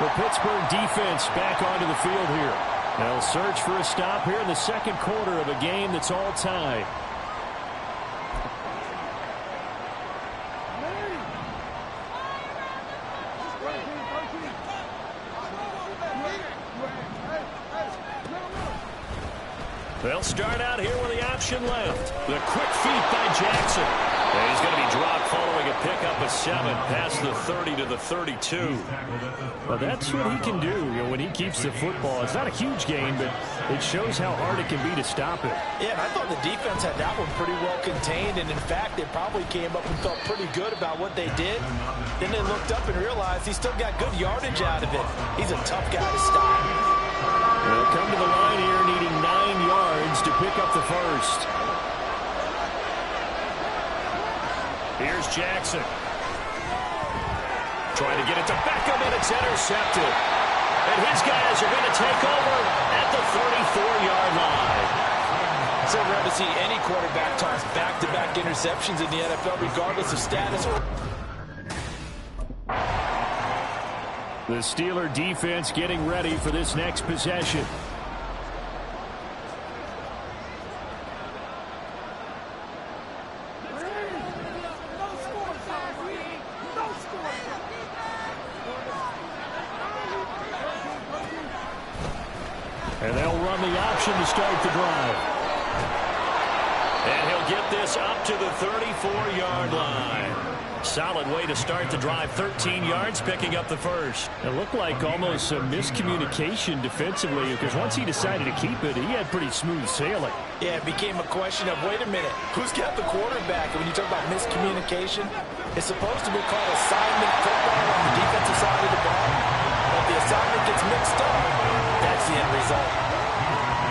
The Pittsburgh defense back onto the field here. They'll search for a stop here in the second quarter of a game that's all tied. They'll start out here with the option left. The quick feet by Jackson. And he's going to be dropped following a pickup of 7 past the 30 to the 32. Well, that's what he can do, when he keeps the football. It's not a huge gain, but it shows how hard it can be to stop it. Yeah, and I thought the defense had that one pretty well contained, and in fact, they probably came up and felt pretty good about what they did. Then they looked up and realized he still got good yardage out of it. He's a tough guy to stop. They'll come to the line here needing 9 yards to pick up the first. Here's Jackson. Trying to get it to Beckham, and it's intercepted. And his guys are going to take over at the 34-yard line. So rare to see any quarterback toss back-to-back interceptions in the NFL, regardless of status. The Steeler defense getting ready for this next possession. And they'll run the option to start the drive. And he'll get this up to the 34-yard line. Solid way to start the drive. 13 yards, picking up the first. It looked like almost some miscommunication defensively, because once he decided to keep it, he had pretty smooth sailing. Yeah, it became a question of, wait a minute, who's got the quarterback? And when you talk about miscommunication, it's supposed to be called assignment football on the defensive side of the ball. But if the assignment gets mixed up, that's the end result.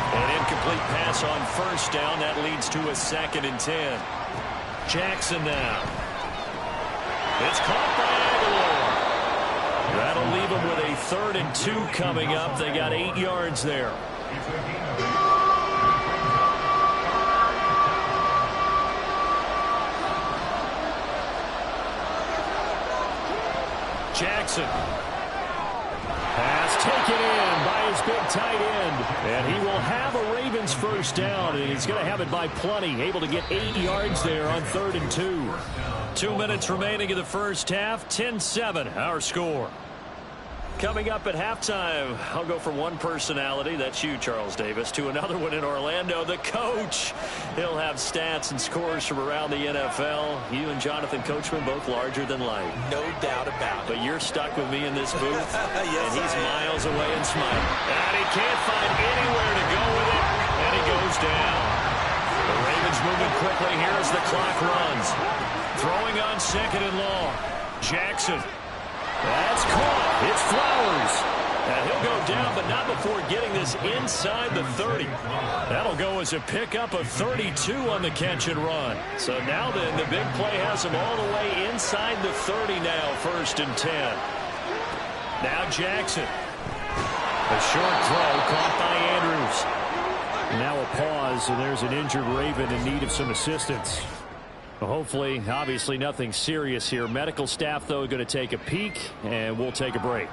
An incomplete pass on first down. That leads to a 2nd and 10. Jackson now. It's caught by Aguilar. That'll leave them with a 3rd and 2 coming up. They got 8 yards there. Jackson. Pass taken in by his big tight end. And he will have a Ravens first down, and he's going to have it by plenty. Able to get 8 yards there on 3rd and 2. 2 minutes remaining in the first half. 10-7, our score. Coming up at halftime, I'll go from one personality, that's you, Charles Davis, to another one in Orlando, the coach. He'll have stats and scores from around the NFL. You and Jonathan Coachman, both larger than life. No doubt about it. But you're stuck with me in this booth, yes, and he's miles away and smiling. And he can't find anywhere to go with it, and he goes down. The Ravens moving quickly here as the clock runs. Throwing on 2nd and long. Jackson. That's caught. It's Flowers. And he'll go down, but not before getting this inside the 30. That'll go as a pickup of 32 on the catch and run. So now then, the big play has him all the way inside the 30 now, 1st and 10. Now Jackson. A short throw caught by Andrews. Now a pause, and there's an injured Raven in need of some assistance. Hopefully, obviously nothing serious here. Medical staff, though, going to take a peek, and we'll take a break.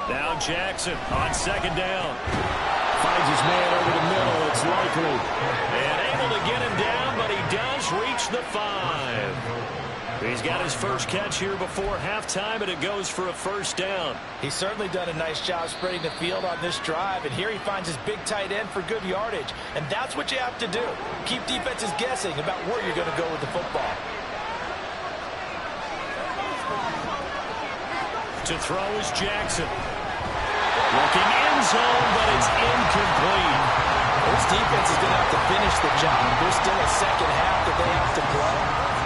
Now Jackson on 2nd down. Finds his man over the middle. It's likely. And able to get him down, but he does reach the 5. He's got his first catch here before halftime, and it goes for a first down. He's certainly done a nice job spreading the field on this drive, and here he finds his big tight end for good yardage. And that's what you have to do. Keep defenses guessing about where you're going to go with the football. To throw is Jackson. Looking end zone, but it's incomplete. This defense is going to have to finish the job. There's still a second half that they have to play.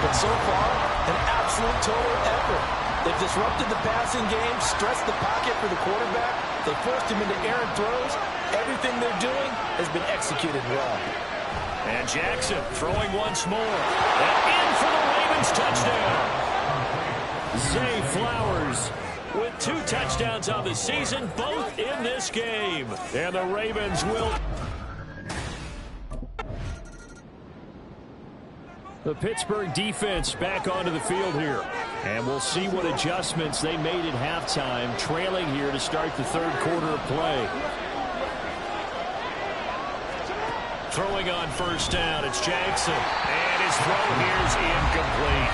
But so far, an absolute total effort. They've disrupted the passing game, stressed the pocket for the quarterback. They forced him into errant throws. Everything they're doing has been executed well. And Jackson throwing once more. And in for the Ravens touchdown. Zay Flowers with 2 touchdowns on the season, both in this game. And the Ravens will... The Pittsburgh defense back onto the field here. And we'll see what adjustments they made at halftime, trailing here to start the third quarter of play. Throwing on first down, it's Jackson. And his throw here is incomplete.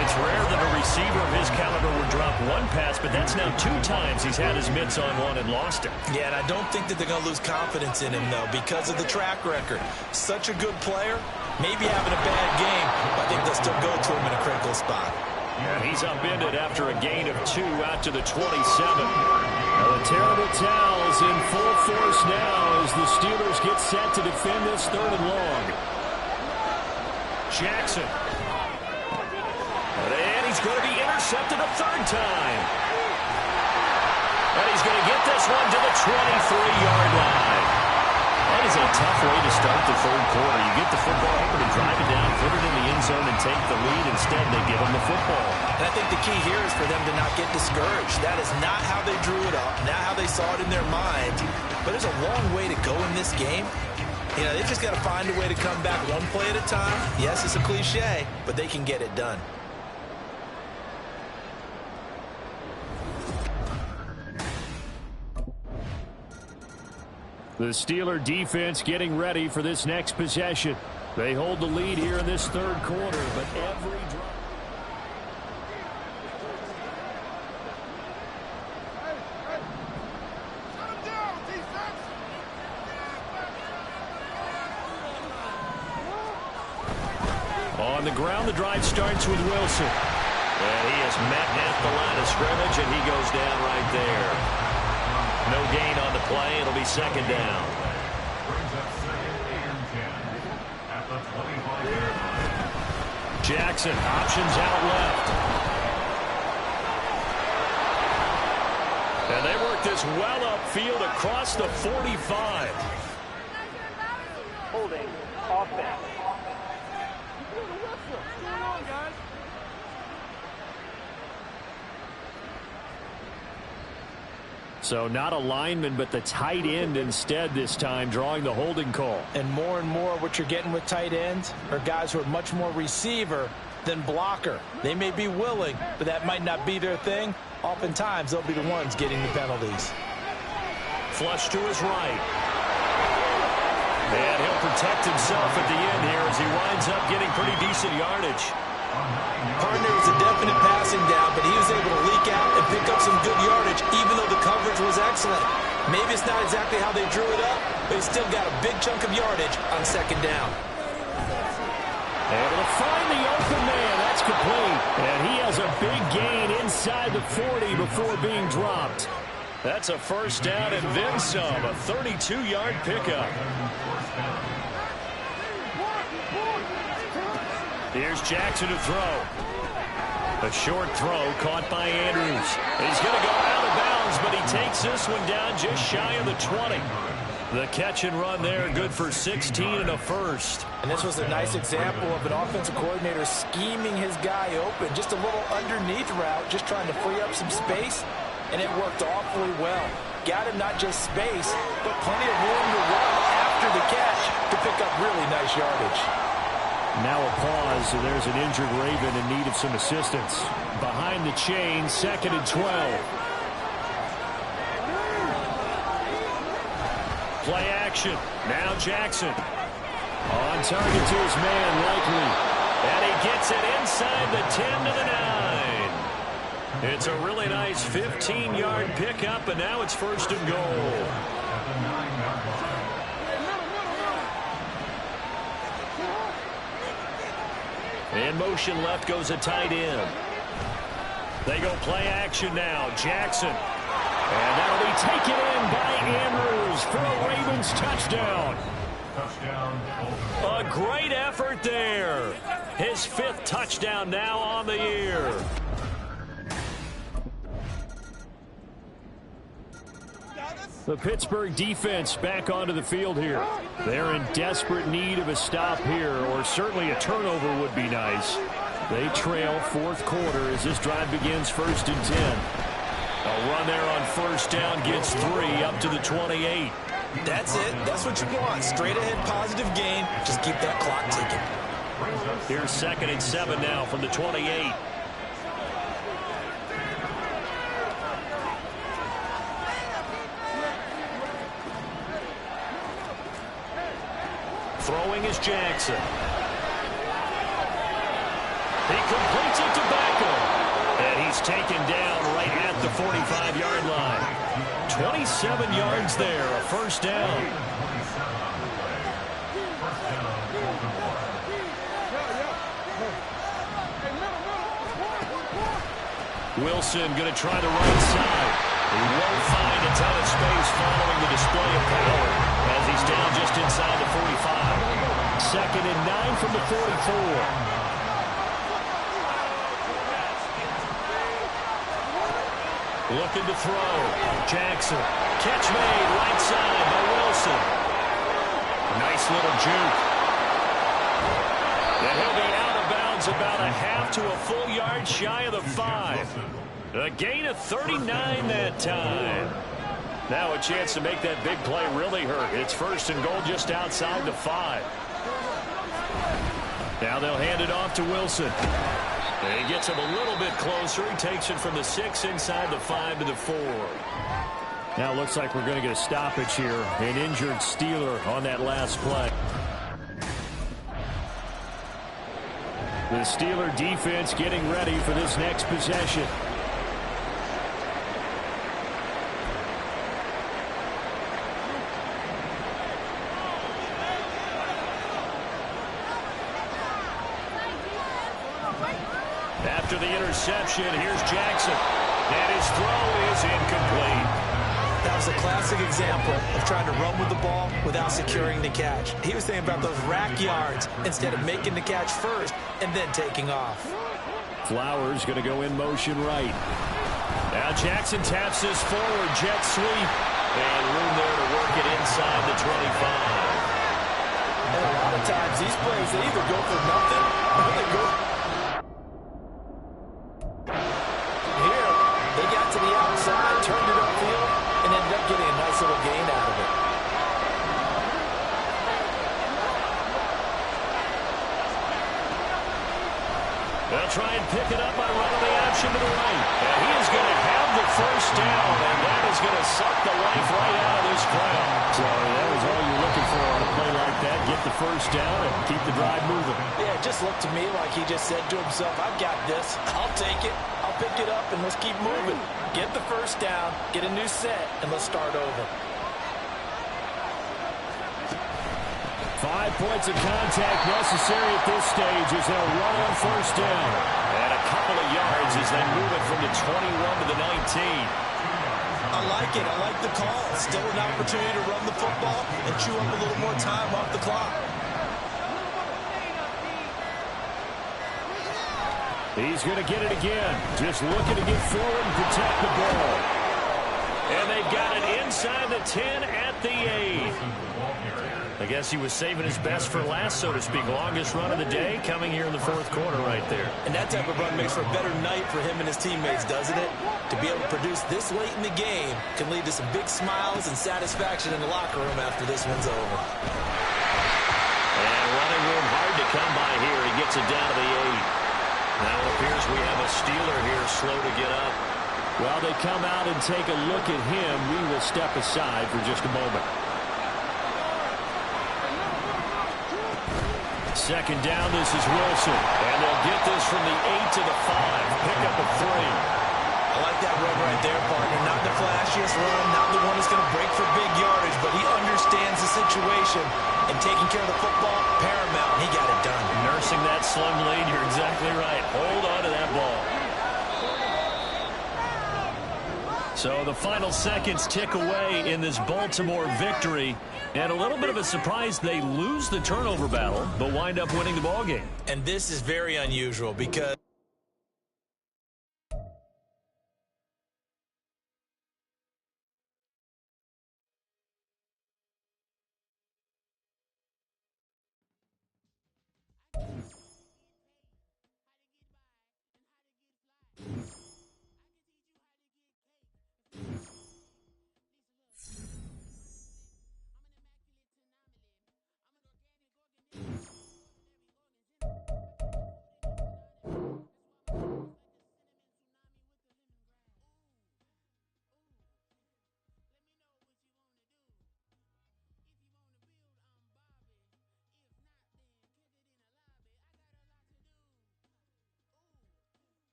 It's rare that a receiver of his caliber would drop one pass, but that's now 2 times he's had his mitts on one and lost it. Yeah, and I don't think that they're going to lose confidence in him, though, because of the track record. Such a good player, maybe having a bad game, but I think they'll still go to him in a critical spot. And he's upended after a gain of 2 out to the 27. Now the terrible towels in full force now as the Steelers get set to defend this 3rd and long. Jackson. And he's going to be intercepted a 3rd time. And he's going to get this one to the 23-yard line. That is a tough way to start the 3rd quarter. You get the football over to drive it down, put it in the end zone, and take the lead. Instead, they give them the football. And I think the key here is for them to not get discouraged. That is not how they drew it up, not how they saw it in their mind. But there's a long way to go in this game. You know, they've just got to find a way to come back one play at a time. Yes, it's a cliche, but they can get it done. The Steeler defense getting ready for this next possession. They hold the lead here in this 3rd quarter, but every drive... On the ground, the drive starts with Wilson. And he is met at the line of scrimmage, and he goes down right there. No gain on the play. It'll be 2nd down. Jackson, options out left. And they work this well upfield across the 45. Holding offense. So not a lineman, but the tight end instead this time, drawing the holding call. And more what you're getting with tight ends are guys who are much more receiver than blocker. They may be willing, but that might not be their thing. Oftentimes, they'll be the ones getting the penalties. Flush to his right. And he'll protect himself at the end here as he winds up getting pretty decent yardage. Partner was a definite passing down, but he was able to leak out and pick up some good yardage, even though the coverage was excellent. Maybe it's not exactly how they drew it up, but he's still got a big chunk of yardage on 2nd down. Able to find the open man. That's complete. And he has a big gain inside the 40 before being dropped. That's a 1st down and then some. A 32-yard pickup. Here's Jackson to throw. A short throw caught by Andrews. He's going to go out of bounds, but he takes this one down just shy of the 20. The catch and run there, good for 16 and a 1st. And this was a nice example of an offensive coordinator scheming his guy open. Just a little underneath route, just trying to free up some space, and it worked awfully well. Got him not just space, but plenty of room to run after the catch to pick up really nice yardage. Now a pause, so there's an injured Raven in need of some assistance. Behind the chain, 2nd and 12. Play action. Now Jackson. On target to his man, Likely. And he gets it inside the 10 to the 9. It's a really nice 15-yard pickup, and now it's 1st and goal. In motion left goes a tight end. They go play action now. Jackson. And that'll be taken in by Andrews for a Ravens touchdown. A great effort there. His 5th touchdown now on the year. The Pittsburgh defense back onto the field here. They're in desperate need of a stop here, or certainly a turnover would be nice. They trail fourth quarter as this drive begins 1st and 10. A run there on first down gets 3 up to the 28. That's it. That's what you want. Straight ahead positive gain. Just keep that clock ticking. Here's 2nd and 7 now from the 28. Throwing is Jackson. He completes it to Beckham. And he's taken down right at the 45-yard line. 27 yards there, a first down. Wilson going to try the right side. He won't find a ton of space following the display of power as he's down just inside the 45. 2nd and 9 from the 44. Looking to throw. Jackson. Catch made right side by Wilson. Nice little juke. And he'll be out of bounds about a half to a full yard shy of the 5. A gain of 39 that time. Now a chance to make that big play really hurt. It's 1st and goal just outside the 5. Now they'll hand it off to Wilson. And he gets him a little bit closer. He takes it from the 6 inside the 5 to the 4. Now it looks like we're going to get a stoppage here. An injured Steeler on that last play. The Steeler defense getting ready for this next possession. After the interception, here's Jackson. And his throw is incomplete. That was a classic example of trying to run with the ball without securing the catch. He was thinking about those rack yards instead of making the catch first and then taking off. Flowers going to go in motion right. Now Jackson taps this forward jet sweep. And room there to work it inside the 25. And a lot of times these plays, they either go for nothing or they go. Here, they got to the outside, turned it upfield, and ended up getting a nice little gain out of it. They'll try and pick it up by running the option to the right. And he is going to have the first down, and that is going to suck the life right out of this crowd. So that was all you're looking for on a play like that. Get the first down and keep the drive moving. Yeah, it just looked to me like he just said to himself, I've got this. I'll take it. I'll pick it up, and let's keep moving. Get the first down, get a new set, and let's start over. 5 points of contact necessary at this stage as they'll run on first down. And a couple of yards as they move it from the 21 to the 19. I like it. I like the call. Still an opportunity to run the football and chew up a little more time off the clock. He's going to get it again. Just looking to get forward and protect the ball. And they've got it inside the 10 at the 8. I guess he was saving his best for last, so to speak. Longest run of the day coming here in the fourth quarter right there. And that type of run makes for a better night for him and his teammates, doesn't it? To be able to produce this late in the game can lead to some big smiles and satisfaction in the locker room after this one's over. And running room hard to come by here. He gets it down to the 8. Now it appears we have a Steeler here slow to get up. While they come out and take a look at him, we will step aside for just a moment. Second down, this is Wilson. And they'll get this from the 8 to the 5. Pick up a 3. I like that run right there, partner. Not the flashiest run, not the one that's going to break for big yardage, but he understands the situation, and taking care of the football, paramount. He got it done. Nursing that slim lead, you're exactly right. Hold on to that ball. So the final seconds tick away in this Baltimore victory. And a little bit of a surprise, they lose the turnover battle, but wind up winning the ballgame. And this is very unusual because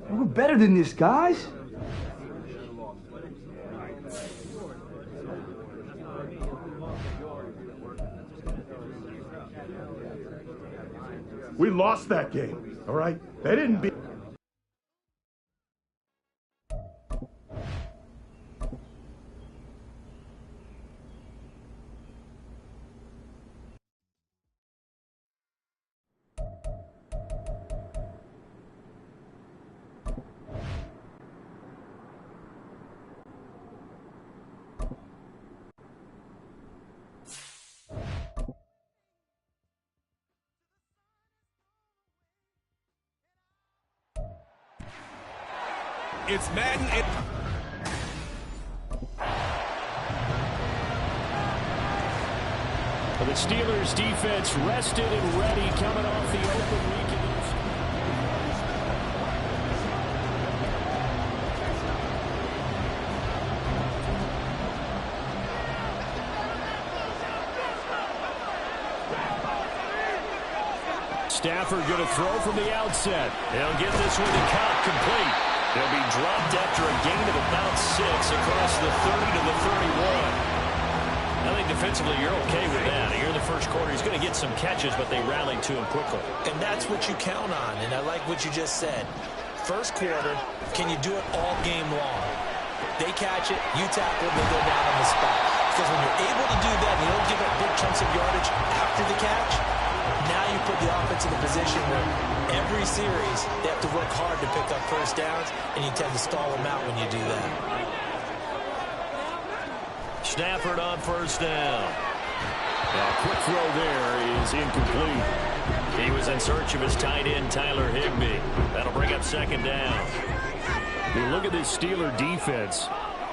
We're better than this, guys. We lost that game, all right? They didn't beat... It's Madden. The Steelers defense rested and ready coming off the open week. Stafford going to throw from the outset. He'll get this one to count complete. He'll be dropped after a gain of about 6 across the 30 to the 31. I think defensively you're okay with that. Here in the first quarter, he's going to get some catches, but they rallied to him quickly. And that's what you count on, and I like what you just said. First quarter, can you do it all game long? They catch it, you tackle, they go down on the spot. Because when you're able to do that and you don't give up big chunks of yardage after the catch, now you put the offense in a position where every series they have to work hard to pick up first downs, and you tend to stall them out when you do that. Stafford on first down. A quick throw there is incomplete. He was in search of his tight end, Tyler Higbee. That'll bring up second down. You look at this Steeler defense.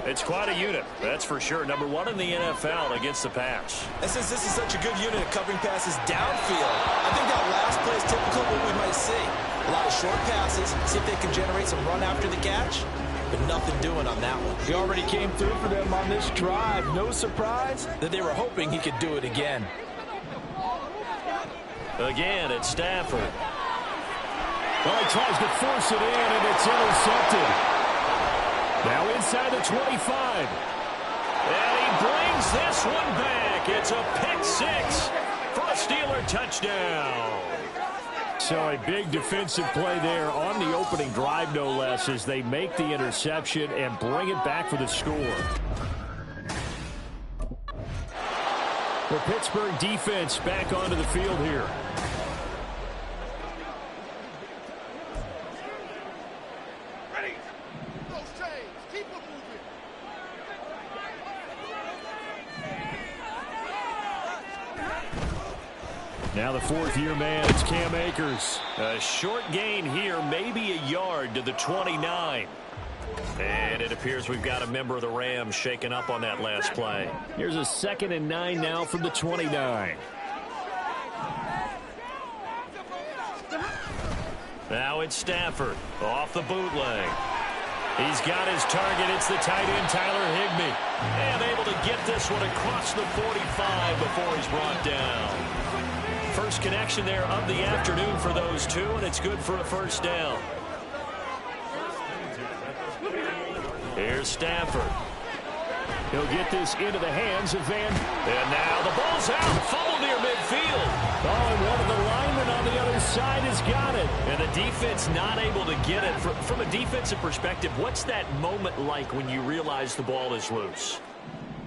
It's quite a unit, that's for sure. Number 1 in the NFL against the pass. And since this is such a good unit at covering passes downfield, I think that last play is typical of what we might see. A lot of short passes, see if they can generate some run after the catch, but nothing doing on that one. He already came through for them on this drive. No surprise that they were hoping he could do it again. Again, it's Stafford. Well, he tries to force it in, and it's intercepted. Now inside the 25. And he brings this one back. It's a pick 6 for a Steeler touchdown. So a big defensive play there on the opening drive, no less, as they make the interception and bring it back for the score. The Pittsburgh defense back onto the field here. Now the fourth-year man, it's Cam Akers. A short gain here, maybe a yard to the 29. And it appears we've got a member of the Rams shaken up on that last play. Here's a 2nd and 9 now from the 29. Now it's Stafford off the bootleg. He's got his target. It's the tight end, Tyler Higbee. And able to get this one across the 45 before he's brought down. First connection there of the afternoon for those two, and it's good for a first down. Here's Stafford. He'll get this into the hands of Van. And now the ball's out. Fumble near midfield. Oh, and one of the linemen on the other side has got it. And the defense not able to get it. From a defensive perspective, what's that moment like when you realize the ball is loose?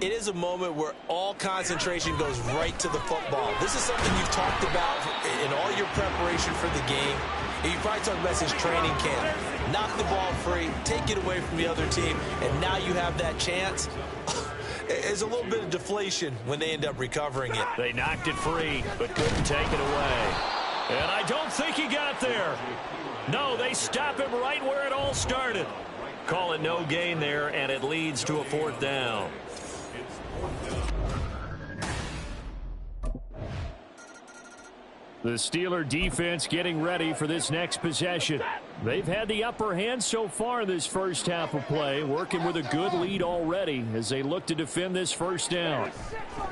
It is a moment where all concentration goes right to the football. This is something you've talked about in all your preparation for the game. And you probably talked about since training camp. Knock the ball free, take it away from the other team, and now you have that chance. There's a little bit of deflation when they end up recovering it. They knocked it free, but couldn't take it away. And I don't think he got there. No, they stop him right where it all started. Call it no gain there, and it leads to a 4th down. The Steeler defense getting ready for this next possession. They've had the upper hand so far in this first half of play, working with a good lead already as they look to defend this first down.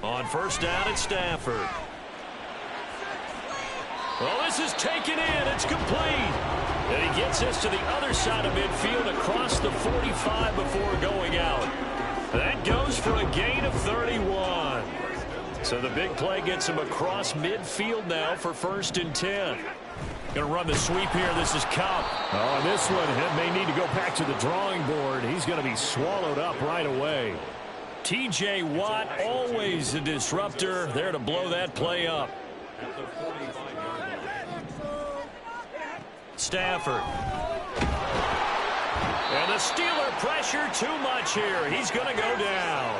On first down, it's Stafford. Well, this is taken in. It's complete. And he gets this to the other side of midfield across the 45 before going out. That goes for a gain of 31. So the big play gets him across midfield now for 1st and 10. Going to run the sweep here. This is Kupp. Oh, and this one may need to go back to the drawing board. He's going to be swallowed up right away. T.J. Watt, always a disruptor, there to blow that play up. Stafford. And the Steeler pressure too much here. He's going to go down.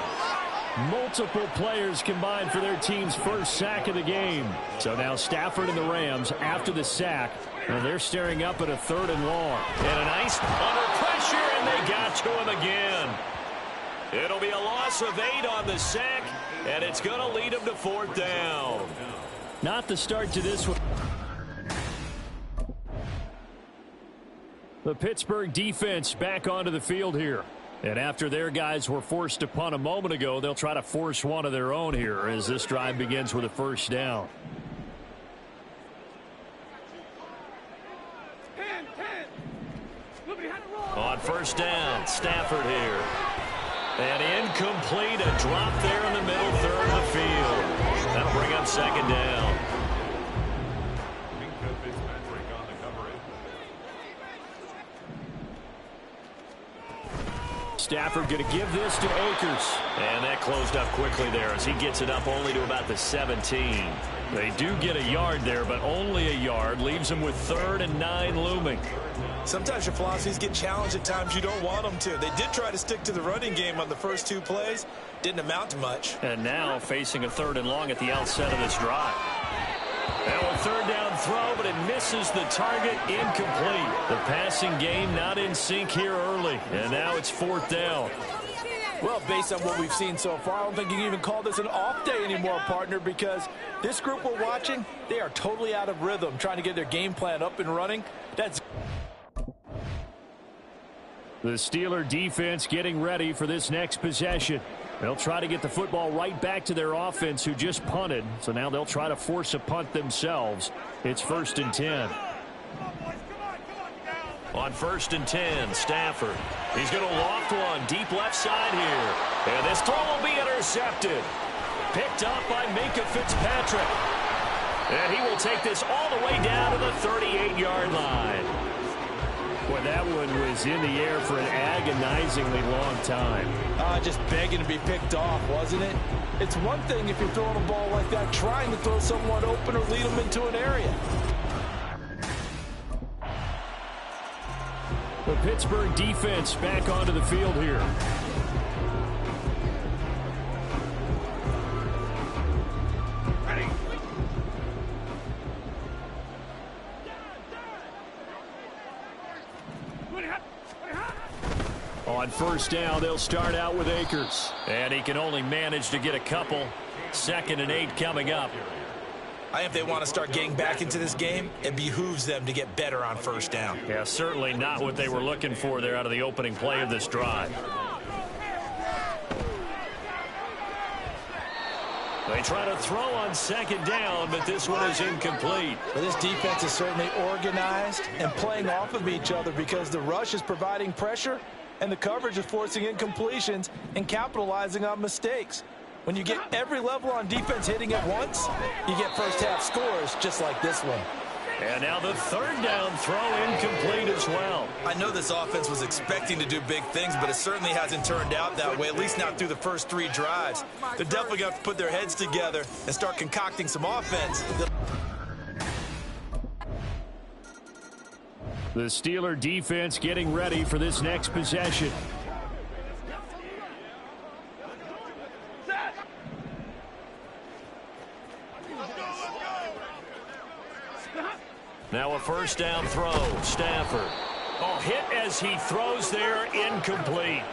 Multiple players combined for their team's first sack of the game. So now Stafford and the Rams after the sack. And they're staring up at a 3rd and long. And a nice under pressure, and they got to him again. It'll be a loss of 8 on the sack, and it's going to lead him to 4th down. Not the start to this one. The Pittsburgh defense back onto the field here. And after their guys were forced to punt a moment ago, they'll try to force one of their own here as this drive begins with a 1st down. On 1st down, Stafford here. And incomplete, a drop there in the middle 3rd of the field. That'll bring up 2nd down. Stafford going to give this to Akers. And that closed up quickly there as he gets it up only to about the 17. They do get a yard there, but only a yard. Leaves them with 3rd and 9 looming. Sometimes your philosophies get challenged at times you don't want them to. They did try to stick to the running game on the first 2 plays. Didn't amount to much. And now facing a 3rd and long at the outset of this drive. Now a 3rd down throw, but it misses the target, incomplete. The passing game not in sync here early. And now it's 4th down. Well, based on what we've seen so far, I don't think you can even call this an off day anymore, partner, because this group we're watching, they are totally out of rhythm, trying to get their game plan up and running. That's the Steeler defense getting ready for this next possession. They'll try to get the football right back to their offense who just punted. So now they'll try to force a punt themselves. It's 1st and 10. On 1st and 10, Stafford. He's going to loft one deep left side here. And this throw will be intercepted. Picked up by Minkah Fitzpatrick. And he will take this all the way down to the 38-yard line. Boy, that one was in the air for an agonizingly long time. Just begging to be picked off, wasn't it? It's one thing if you're throwing a ball like that, trying to throw someone open or lead them into an area. The Pittsburgh defense back onto the field here. On 1st down, they'll start out with Akers. And he can only manage to get a couple. 2nd and 8 coming up. I think if they want to start getting back into this game, it behooves them to get better on 1st down. Yeah, certainly not what they were looking for there out of the opening play of this drive. They try to throw on 2nd down, but this one is incomplete. But this defense is certainly organized and playing off of each other because the rush is providing pressure and the coverage is forcing incompletions and capitalizing on mistakes. When you get every level on defense hitting at once, you get first-half scores just like this one. And now the 3rd down throw incomplete as well. I know this offense was expecting to do big things, but it certainly hasn't turned out that way, at least not through the first 3 drives. They're definitely going to have to put their heads together and start concocting some offense. The Steeler defense getting ready for this next possession. Now a 1st down throw. Stafford. Oh, hit as he throws there, incomplete.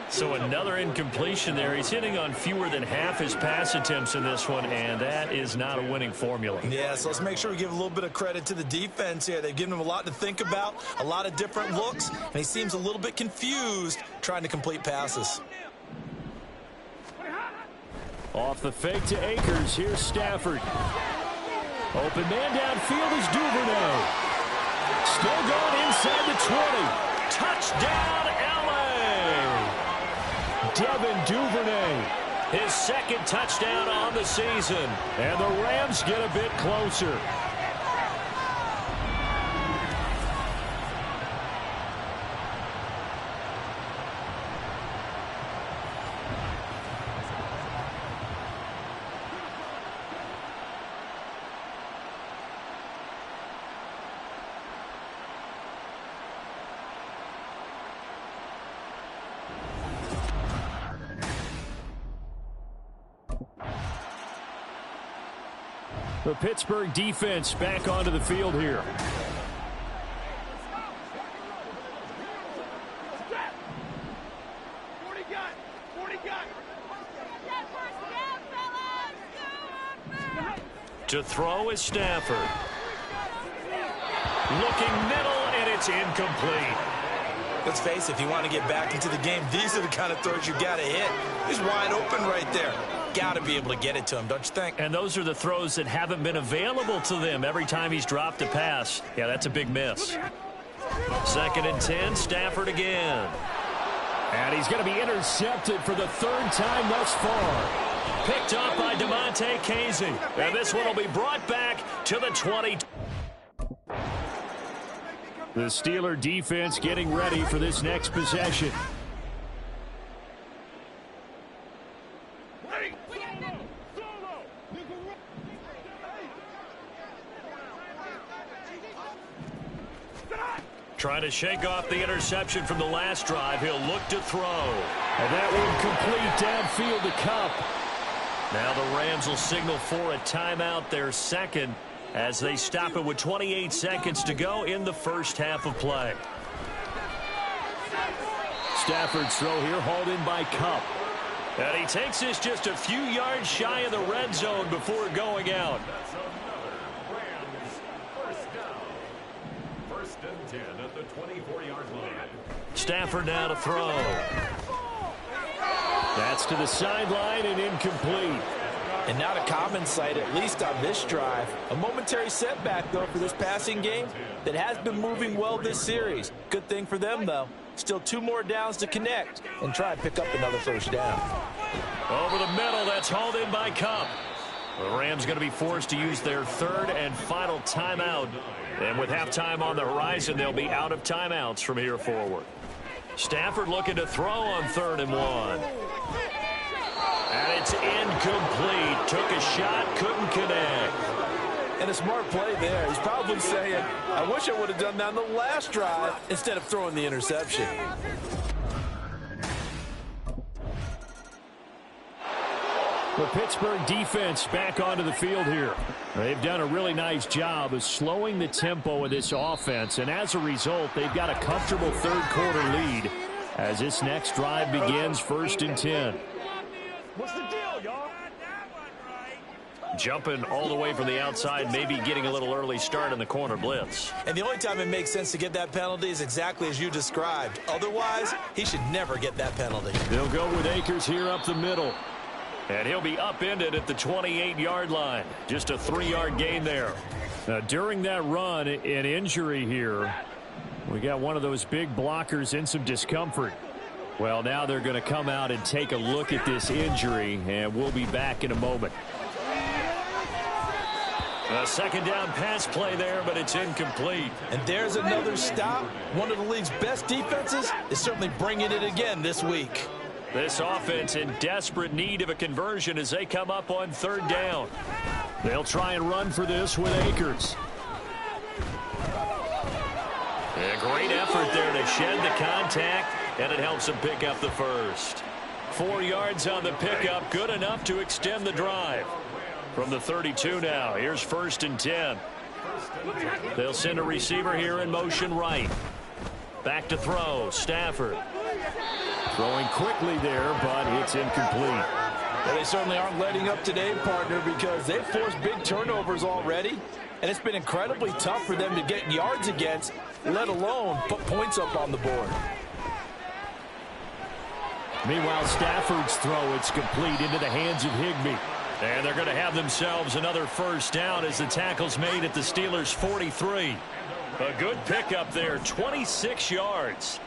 So another incompletion there. He's hitting on fewer than half his pass attempts in this one, and that is not a winning formula. Yeah, so let's make sure we give a little bit of credit to the defense here. They've given him a lot to think about, a lot of different looks, and he seems a little bit confused trying to complete passes. Off the fake to Akers. Here's Stafford. Open man downfield is Duvernay. Still going inside the 20. Touchdown, LA! Devin Duvernay. His second touchdown on the season. And the Rams get a bit closer. The Pittsburgh defense back onto the field here. To throw is Stafford. Looking middle, and it's incomplete. Let's face it, if you want to get back into the game, these are the kind of throws you got to hit. He's wide open right there. Got to be able to get it to him, don't you think? And those are the throws that haven't been available to them every time he's dropped a pass. Yeah, that's a big miss. 2nd and 10, Stafford again. And he's going to be intercepted for the third time thus far. Picked up by Damontae Kazee. And this one will be brought back to the 20. The Steeler defense getting ready for this next possession. Trying to shake off the interception from the last drive. He'll look to throw. And that one complete downfield to Kupp. Now the Rams will signal for a timeout, their second, as they stop it with 28 seconds to go in the first half of play. Stafford's throw here hauled in by Kupp. And he takes this just a few yards shy of the red zone before going out. Stafford now to throw. That's to the sideline and incomplete. And not a common sight, at least on this drive. A momentary setback, though, for this passing game that has been moving well this series. Good thing for them, though. Still 2 more downs to connect and try and pick up another first down. Over the middle, that's hauled in by Kupp. The Rams going to be forced to use their third and final timeout. And with halftime on the horizon, they'll be out of timeouts from here forward. Stafford looking to throw on 3rd and 1. And it's incomplete. Took a shot, couldn't connect. And a smart play there. He's probably saying, I wish I would have done that on the last drive instead of throwing the interception. The Pittsburgh defense back onto the field here. They've done a really nice job of slowing the tempo of this offense, and as a result, they've got a comfortable third-quarter lead as this next drive begins 1st and 10. What's the deal, y'all? Jumping all the way from the outside, maybe getting a little early start in the corner blitz. And the only time it makes sense to get that penalty is exactly as you described. Otherwise, he should never get that penalty. They'll go with Akers here up the middle. And he'll be upended at the 28-yard line. Just a 3-yard gain there. Now, during that run, an injury here. We got one of those big blockers in some discomfort. Well, now they're going to come out and take a look at this injury, and we'll be back in a moment. A 2nd down pass play there, but it's incomplete. And there's another stop. One of the league's best defenses is certainly bringing it again this week. This offense in desperate need of a conversion as they come up on 3rd down. They'll try and run for this with Akers. A great effort there to shed the contact, and it helps them pick up the first. 4 yards on the pickup, good enough to extend the drive. From the 32 now, here's 1st and 10. They'll send a receiver here in motion right. Back to throw, Stafford. Throwing quickly there, but it's incomplete. Well, they certainly aren't letting up today, partner, because they've forced big turnovers already, and it's been incredibly tough for them to get yards against, let alone put points up on the board. Meanwhile, Stafford's throw, it's complete into the hands of Higbee. And they're going to have themselves another first down as the tackle's made at the Steelers' 43. A good pickup there, 26 yards.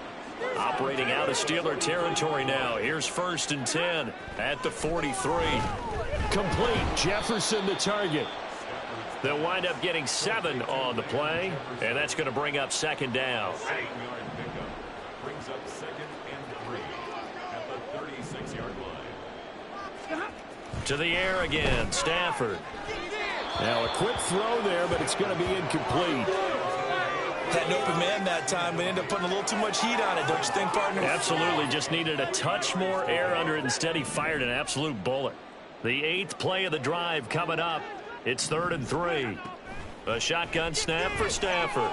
Operating out of Steeler territory now. Here's 1st and 10 at the 43. Complete. Jefferson the target. They'll wind up getting 7 on the play, and that's going to bring up 2nd down. Brings up 2nd and 3 at the 36-yard line. To the air again, Stafford. Now a quick throw there, but it's going to be incomplete. Had an open man that time, but ended up putting a little too much heat on it, don't you think, partner? Absolutely, just needed a touch more air under it. Instead, he fired an absolute bullet. The 8th play of the drive coming up. It's 3rd and 3. A shotgun snap for Stafford.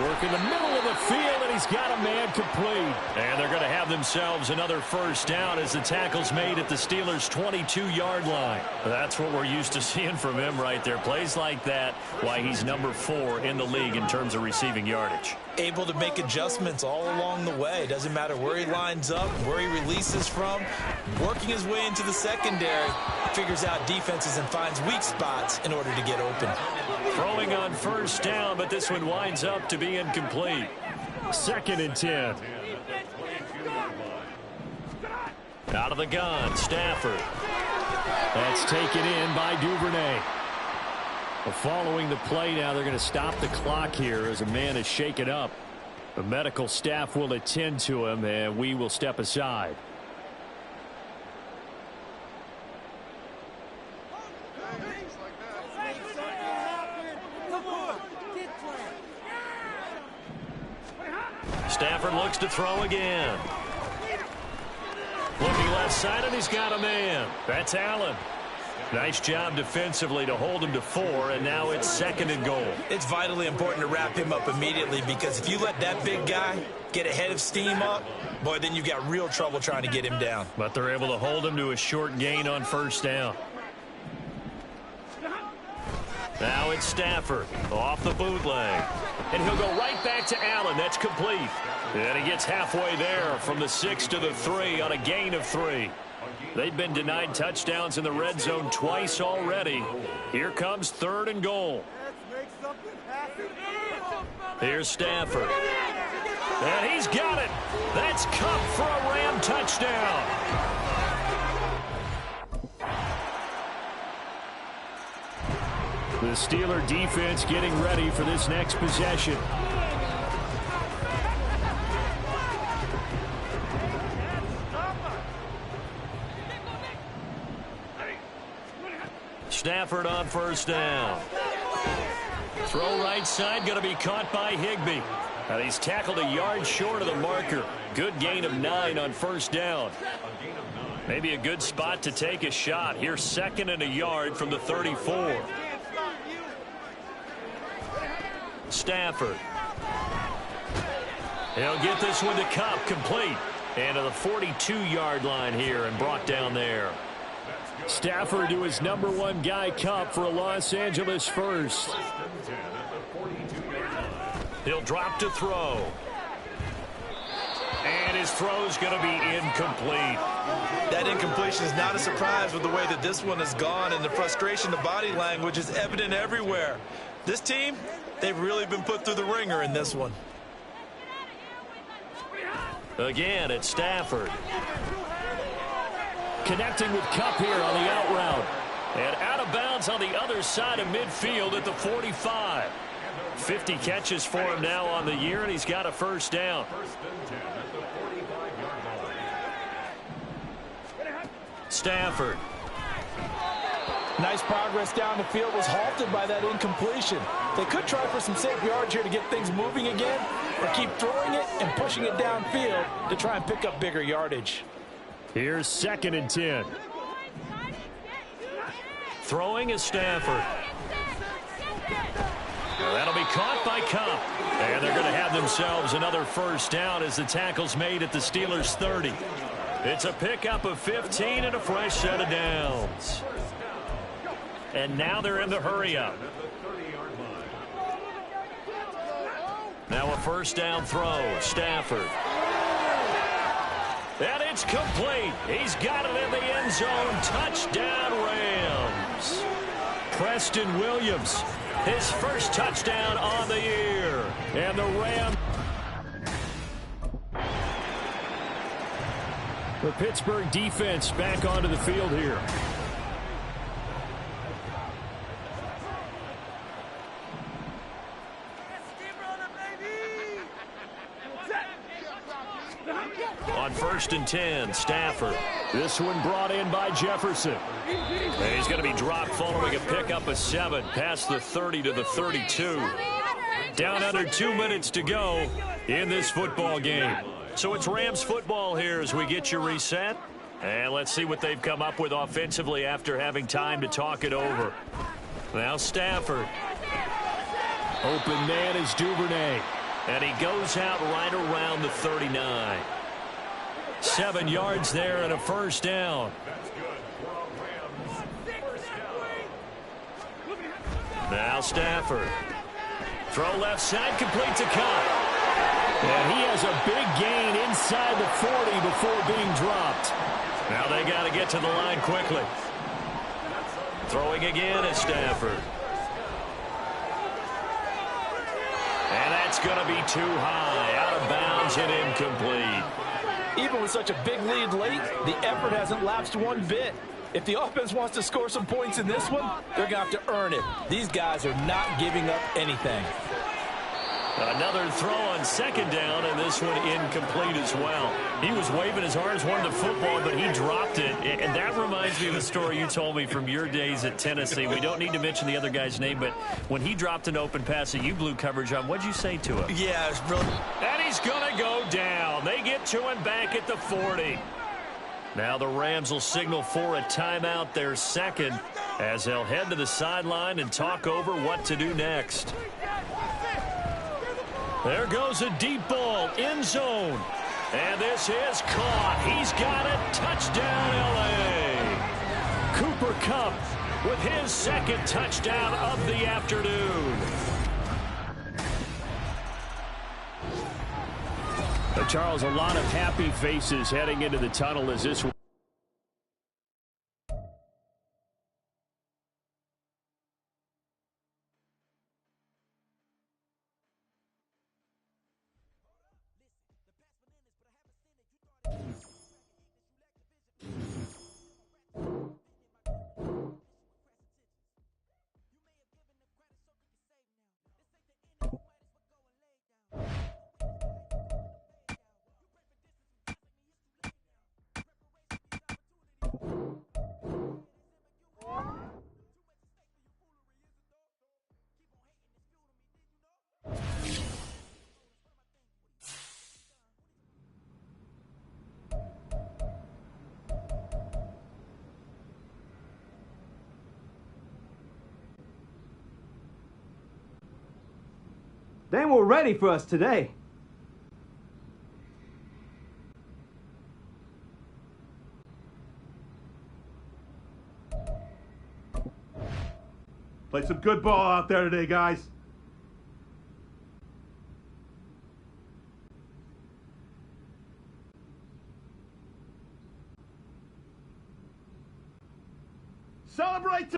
Work in the middle of the field, and he's got a man complete. And they're going to have themselves another first down as the tackle's made at the Steelers' 22-yard line. That's what we're used to seeing from him right there. Plays like that, why he's number 4 in the league in terms of receiving yardage. Able to make adjustments all along the way. Doesn't matter where he lines up, where he releases from. Working his way into the secondary, figures out defenses and finds weak spots in order to get open. Throwing on first down, but this one winds up to be incomplete. 2nd and 10. Out of the gun, Stafford. That's taken in by Duvernay. Well, following the play now, they're going to stop the clock here as a man is shaken up. The medical staff will attend to him, and we will step aside. Stafford looks to throw again. Looking left side, and he's got a man. That's Allen. Nice job defensively to hold him to 4, and now it's 2nd and goal. It's vitally important to wrap him up immediately, because if you let that big guy get ahead of steam up, boy, then you've got real trouble trying to get him down. But they're able to hold him to a short gain on first down. Now it's Stafford off the bootleg. And he'll go right back to Allen. That's complete. And he gets halfway there from the 6 to the 3 on a gain of 3. They've been denied touchdowns in the red zone twice already. Here comes 3rd and goal. Here's Stafford. And he's got it. That's Kupp for a Ram touchdown. The Steeler defense getting ready for this next possession. Stafford on first down. Throw right side, going to be caught by Higbee. And he's tackled a yard short of the marker. Good gain of 9 on first down. Maybe a good spot to take a shot. Here's 2nd and a yard from the 34. Stafford. He'll get this one to Kupp, complete. And to the 42-yard line here and brought down there. Stafford to his number 1 guy, Kupp, for a Los Angeles first. He'll drop to throw. And his throw's going to be incomplete. That incompletion is not a surprise with the way that this one has gone, and the frustration, the body language is evident everywhere. This team, they've really been put through the ringer in this one. Again, it's Stafford. Connecting with Kupp here on the out route. And out of bounds on the other side of midfield at the 45. 50 catches for him now on the year, and he's got a first down. Stafford. Nice progress down the field, was halted by that incompletion. They could try for some safe yards here to get things moving again, or keep throwing it and pushing it downfield to try and pick up bigger yardage. Here's 2nd and 10. Throwing is Stafford. That'll be caught by Kupp. And they're going to have themselves another first down as the tackle's made at the Steelers' 30. It's a pickup of 15 and a fresh set of downs. And now they're in the hurry-up. Now a first down throw. Stafford. And it's complete. He's got it in the end zone. Touchdown, Rams. Preston Williams, his first touchdown on the year. And the Rams. The Pittsburgh defense back onto the field here. On 1st and 10, Stafford. This one brought in by Jefferson. And he's going to be dropped following a pickup of 7 past the 30 to the 32. Down under 2 minutes to go in this football game. So it's Rams football here as we get you reset. And let's see what they've come up with offensively after having time to talk it over. Now Stafford. Open man is Duvernay. And he goes out right around the 39. 7 yards there and a first down. Now Stafford. Throw left side, complete to Kupp. And he has a big gain inside the 40 before being dropped. Now they got to get to the line quickly. Throwing again is Stafford. And that's going to be too high. Out of bounds and incomplete. Even with such a big lead late, the effort hasn't lapsed one bit. If the offense wants to score some points in this one, they're going to have to earn it. These guys are not giving up anything. Another throw on second down, and this one incomplete as well. He was waving his arms, wanted the football, but he dropped it. And that reminds me of the story you told me from your days at Tennessee. We don't need to mention the other guy's name, but when he dropped an open pass that you blew coverage on, what'd you say to him? Yeah, it's brilliant. And he's going to go down. They get to him back at the 40. Now the Rams will signal for a timeout, their second, as they'll head to the sideline and talk over what to do next. There goes a deep ball, end zone. And this is caught. He's got it. Touchdown, L.A. Cooper Kupp with his second touchdown of the afternoon. Charles, a lot of happy faces heading into the tunnel as this one. They were ready for us today. Played some good ball out there today, guys. Celebrate.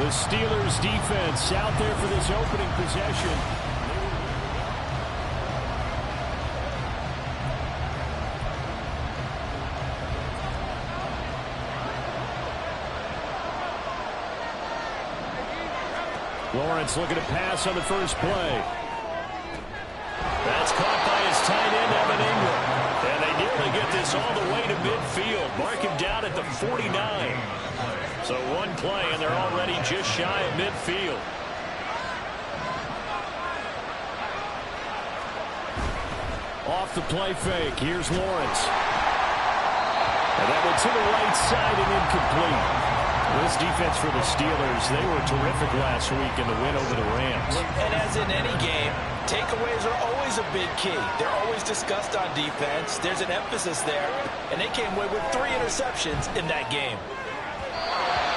The Steelers defense out there for this opening possession. Lawrence looking to pass on the first play. That's caught by his tight end, Evan Ingram. And they nearly get this all the way to midfield. Mark him down at the 49. So one play, and they're already just shy of midfield. Off the play fake. Here's Lawrence. And that one to the right side and incomplete. This defense for the Steelers, they were terrific last week in the win over the Rams. And as in any game, takeaways are always a big key. They're always discussed on defense. There's an emphasis there, and they came away with 3 interceptions in that game.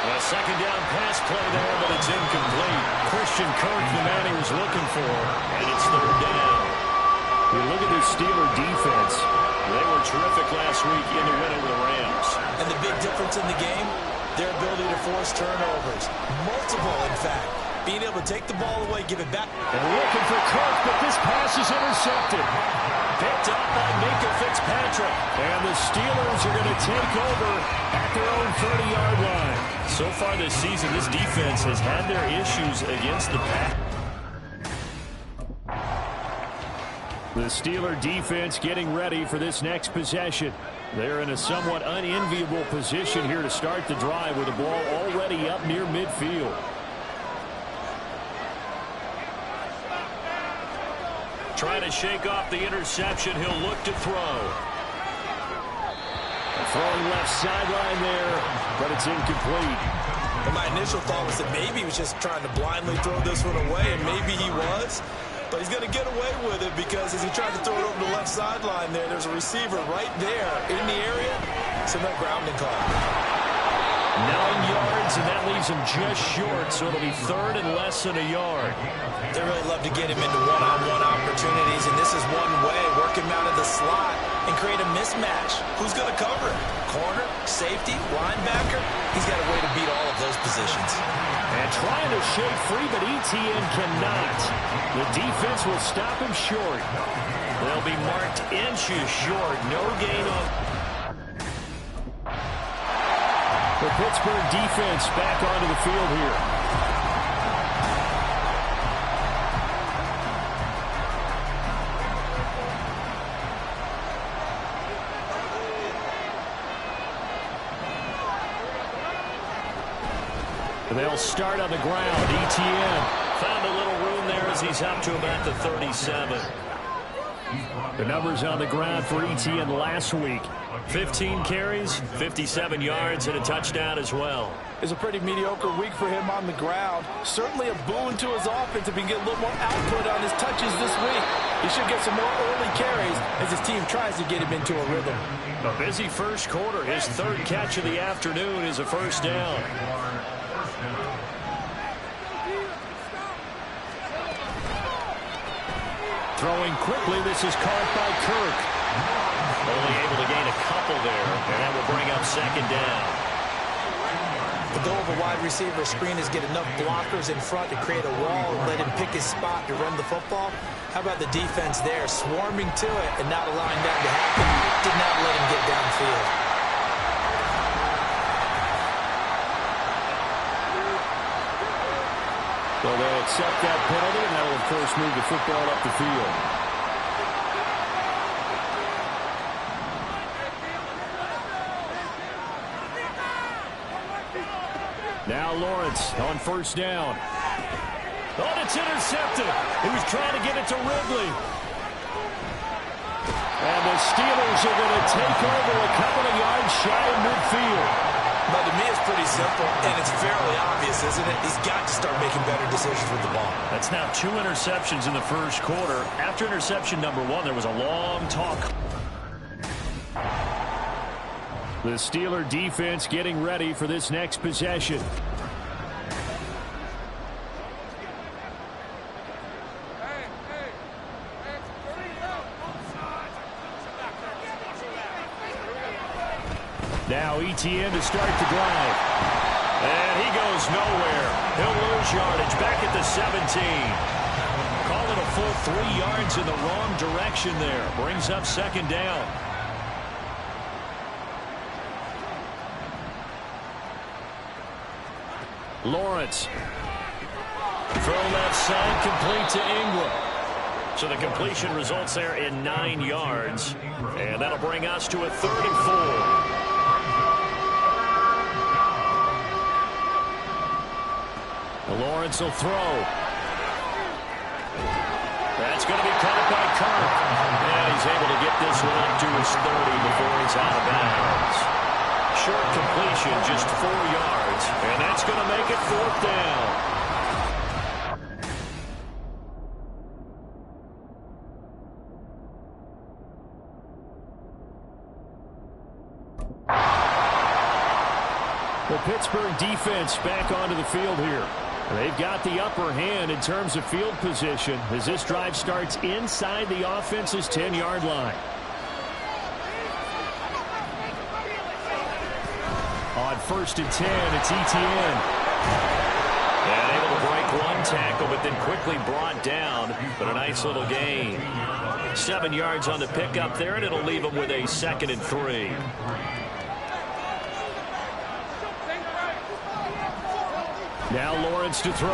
A second down pass play there, but it's incomplete. Christian Kirk, the man he was looking for, and it's third down. You look at this Steeler defense. They were terrific last week in the win over the Rams. And the big difference in the game, their ability to force turnovers. Multiple, in fact. Being able to take the ball away, give it back. And looking for Kirk, but this pass is intercepted. Picked up by Minkah Fitzpatrick. And the Steelers are going to take over at their own 30-yard line. So far this season, this defense has had their issues against the pass. The Steeler defense getting ready for this next possession. They're in a somewhat unenviable position here to start the drive with the ball already up near midfield. Trying to shake off the interception. He'll look to throw. Throwing left sideline there, but it's incomplete. And my initial thought was that maybe he was just trying to blindly throw this one away, and maybe he was. But he's going to get away with it because as he tried to throw it over the left sideline there's a receiver right there in the area. So no grounding call. 9 yards, and that leaves him just short, so it'll be third and less than a yard. They really love to get him into one-on-one opportunities, and this is one way. Work him out of the slot and create a mismatch. Who's going to cover him? Corner, safety, linebacker? He's got a way to beat all of those positions. And trying to shake free, but Etienne cannot. The defense will stop him short. They'll be marked inches short. No gain on. The Pittsburgh defense back onto the field here. They'll start on the ground. Etienne found a little room there as he's up to about the 37. The numbers on the ground for Etienne last week. 15 carries, 57 yards, and a touchdown as well. It's a pretty mediocre week for him on the ground. Certainly a boon to his offense if he can get a little more output on his touches this week. He should get some more early carries as his team tries to get him into a rhythm. A busy first quarter. His third catch of the afternoon is a first down. Throwing quickly, this is caught by Kirk. Only able to gain a couple there, and that will bring up second down. The goal of a wide receiver screen is get enough blockers in front to create a wall and let him pick his spot to run the football. How about the defense there, swarming to it and not allowing that to happen? Did not let him get downfield. So they'll accept that penalty, and that will, of course, move the football up the field. Now Lawrence on first down. Oh, it's intercepted. He was trying to get it to Ridley. And the Steelers are going to take over a couple of yards shy of midfield. But to me, it's pretty simple, and it's fairly obvious, isn't it? He's got to start making better decisions with the ball. That's now 2 interceptions in the first quarter. After interception number 1, there was a long talk. The Steeler defense getting ready for this next possession. Now Etienne to start the drive. And he goes nowhere. He'll lose yardage back at the 17. Call it a full 3 yards in the wrong direction there. Brings up second down. Lawrence. Throw left side, complete to Ingram. So the completion results there in 9 yards. And that'll bring us to a 3rd and 4. Lawrence will throw. That's going to be caught by Kirk. And he's able to get this one up to his 30 before he's out of bounds. Short completion, just 4 yards. And that's going to make it 4th down. The Pittsburgh defense back onto the field here. They've got the upper hand in terms of field position as this drive starts inside the offense's 10-yard line. On 1st and 10, it's Etienne. And able to break one tackle, but then quickly brought down. But a nice little gain. 7 yards on the pickup there, and it'll leave him with a 2nd and 3. Now Lawrence to throw.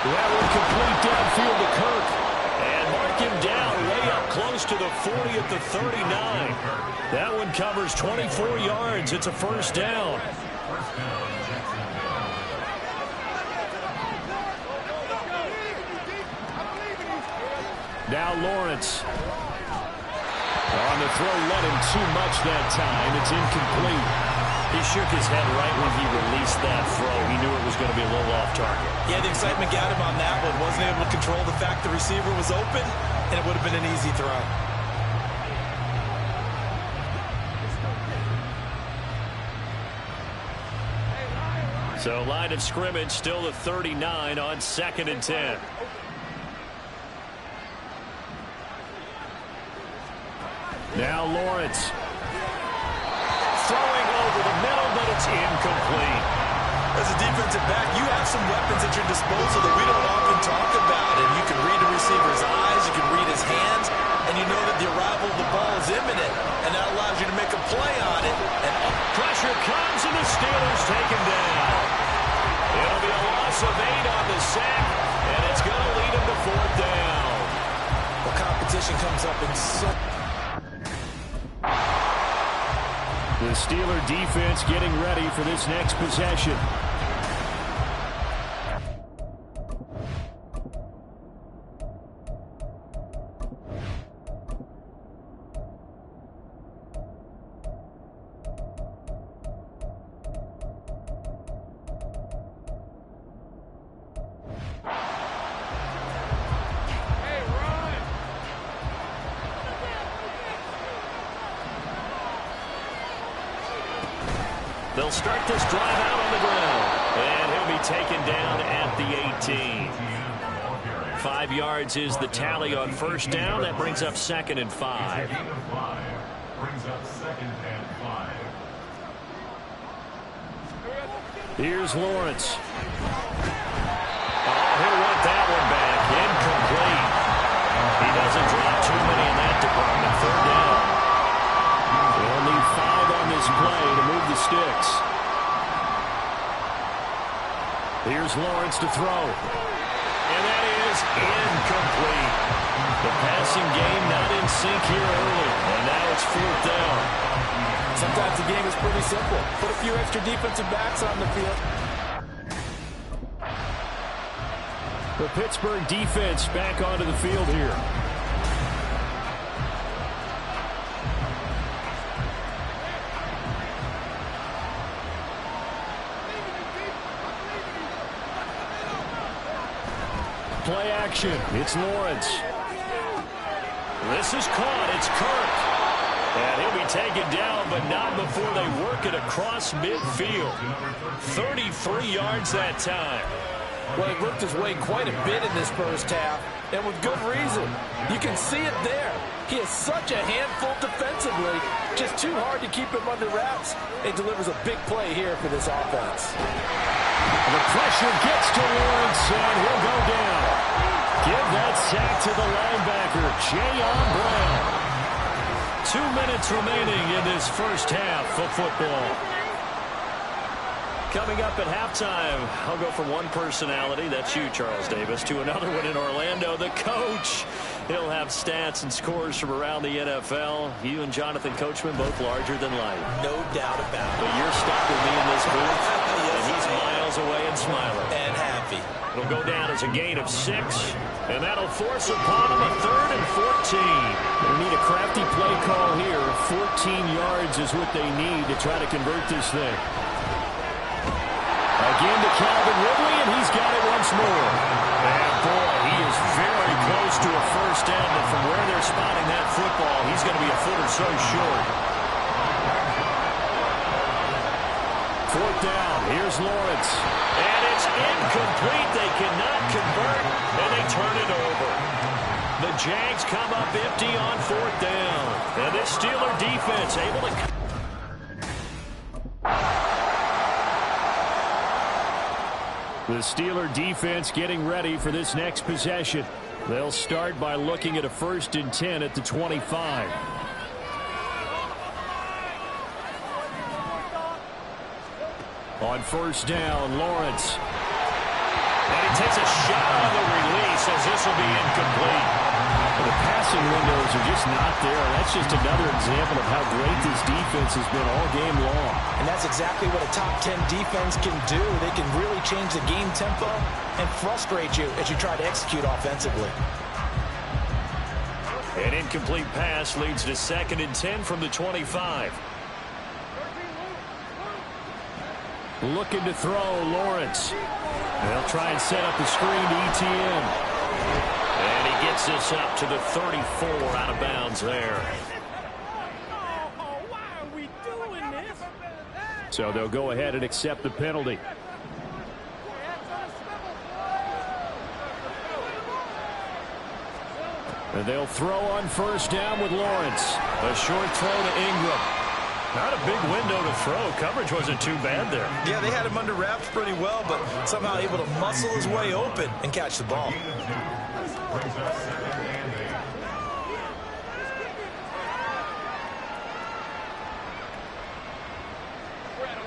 That one complete downfield to Kirk. And mark him down way up close to the 40 at the 39. That one covers 24 yards. It's a 1st down. Now Lawrence. On the throw, let him too much that time. It's incomplete. He shook his head right when he released that throw. He knew it was going to be a little off target. Yeah, the excitement got him on that one. Wasn't able to control the fact the receiver was open, and it would have been an easy throw. So line of scrimmage still the 39 on 2nd and 10. Now Lawrence. Throwing over the middle, but it's incomplete. As a defensive back, you have some weapons at your disposal that we don't often talk about. And you can read the receiver's eyes, you can read his hands, and you know that the arrival of the ball is imminent. And that allows you to make a play on it. And pressure comes, and the Steelers take him down. It'll be a loss of 8 on the sack, and it's going to lead him to 4th down. The competition comes up in so... The Steeler defense getting ready for this next possession. They'll start this drive out on the ground. And he'll be taken down at the 18. 5 yards is the tally on 1st down. That brings up 2nd and 5. Brings up 2nd and 5. Here's Lawrence. Oh, he'll want that one back. Incomplete. He doesn't drop too many in that department. 3rd down. They'll need 5 on this play to move the sticks. Here's Lawrence to throw. And that is incomplete. The passing game not in sync here early. And now it's 4th down. Sometimes the game is pretty simple. Put a few extra defensive backs on the field. The Pittsburgh defense back onto the field here. Play action. It's Lawrence. This is caught. It's Kirk. And he'll be taken down, but not before they work it across midfield. 33 yards that time. Well, he worked his way quite a bit in this first half, and with good reason. You can see it there. He is such a handful defensively, just too hard to keep him under wraps, and delivers a big play here for this offense. The pressure gets to Lawrence, and he'll go down. Give that sack to the linebacker, Jayon Brown. 2 minutes remaining in this first half of football. Coming up at halftime, I'll go from one personality, that's you, Charles Davis, to another one in Orlando, the coach. He'll have stats and scores from around the NFL. You and Jonathan Coachman both larger than life. No doubt about it. But you're stuck with me in this booth, and he's miles away and smiling. And happy. It'll go down as a gain of 6, and that'll force upon him a 3rd and 14. They need a crafty play call here. 14 yards is what they need to try to convert this thing. Again to Calvin Ridley, and he's got it once more. And boy, he is very close to a first down, but from where they're spotting that football, he's going to be a foot or so short. 4th down, here's Lawrence. And it's incomplete. They cannot convert, and they turn it over. The Jags come up empty on 4th down. And this Steeler defense able to... The Steeler defense getting ready for this next possession. They'll start by looking at a 1st and 10 at the 25. On 1st down, Lawrence. And he takes a shot on the release as this will be incomplete. The passing windows are just not there. That's just another example of how great this defense has been all game long. And that's exactly what a top 10 defense can do. They can really change the game tempo and frustrate you as you try to execute offensively. An incomplete pass leads to 2nd and 10 from the 25. Looking to throw, Lawrence. They'll try and set up the screen to ETN. And he gets this up to the 34, out of bounds there. So they'll go ahead and accept the penalty. And they'll throw on 1st down with Lawrence. A short throw to Ingram. Not a big window to throw. Coverage wasn't too bad there. Yeah, they had him under wraps pretty well, but somehow able to muscle his way open and catch the ball.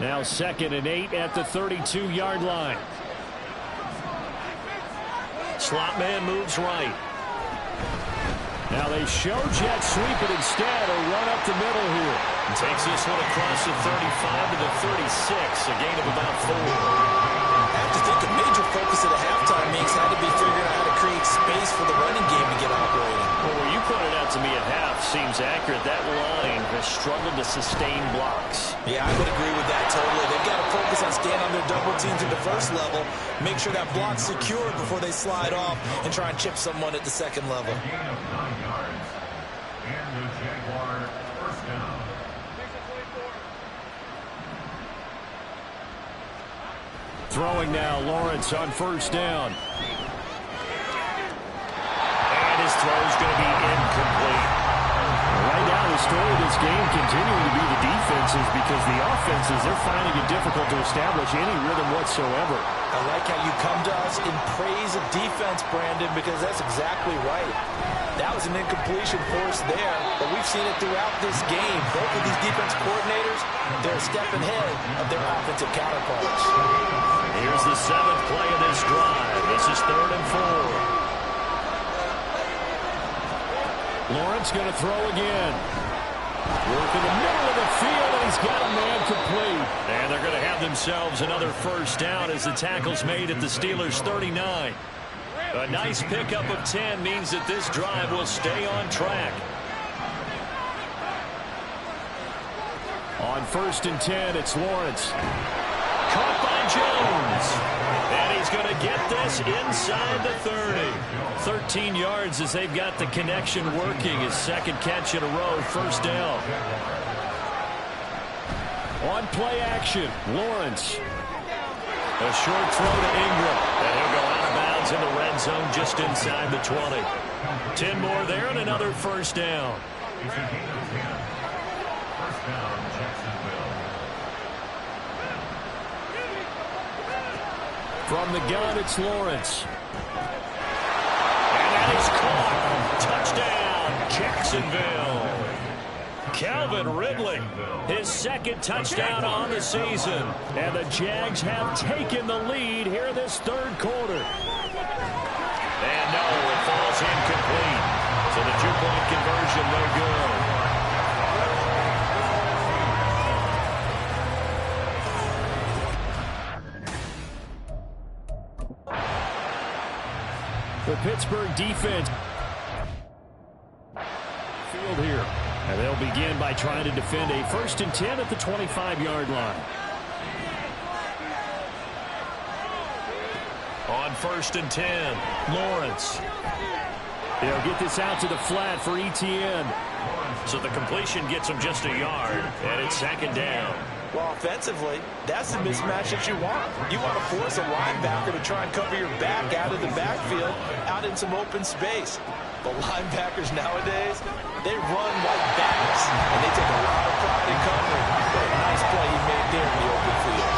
Now 2nd and 8 at the 32-yard line. Slot man moves right. Now they show jet sweep, but instead a run up the middle here. Takes this one across the 35 to the 36, a gain of about 4. I have to think a major focus at the halftime means had to be figuring out how to create space for the running game to get operating. Well, where you pointed out to me at half seems accurate. That line has struggled to sustain blocks. Yeah, I would agree with that totally. They've got to focus on staying on their double teams at the 1st level, make sure that block's secured before they slide off and try and chip someone at the 2nd level. Gain of 9 yards. And the Jaguar 1st down. Throwing now, Lawrence on 1st down. And his throw's going to be incomplete. Right now, the story of this game continuing to be the defenses, because the offenses, they're finding it difficult to establish any rhythm whatsoever. I like how you come to us in praise of defense, Brandon, because that's exactly right. That was an incompletion force there, but we've seen it throughout this game. Both of these defense coordinators, they're a step ahead of their offensive counterparts. Here's the 7th play of this drive. This is 3rd and 4. Lawrence going to throw again. Work in the middle of the field, and he's got a man complete. And they're going to have themselves another 1st down as the tackle's made at the Steelers' 39. A nice pickup of 10 means that this drive will stay on track. On 1st and 10, it's Lawrence. Caught by Jones. And he's going to get this inside the 30. 13 yards as they've got the connection working. His 2nd catch in a row, 1st down. On play action, Lawrence. A short throw to Ingram. And he'll go out of bounds in the red zone just inside the 20. 10 more there and another 1st down. It's a gain of 10. 1st down, Jacksonville. From the gun, it's Lawrence. And that is caught. Touchdown, Jacksonville. Calvin Ridley, his second touchdown on the season. And the Jags have taken the lead here this third quarter. And no, it falls incomplete. So the two-point conversion no good. The Pittsburgh defense field here. And they'll begin by trying to defend a 1st and 10 at the 25-yard line. On 1st and 10, Lawrence. They'll get this out to the flat for Etienne. So the completion gets him just a yard, and it's 2nd down. Well, offensively, that's the mismatch that you want. You want to force a linebacker to try and cover your back out of the backfield, out in some open space. The linebackers nowadays, they run like backs, and they take a lot of pride in covering. What a nice play he made there in the open field.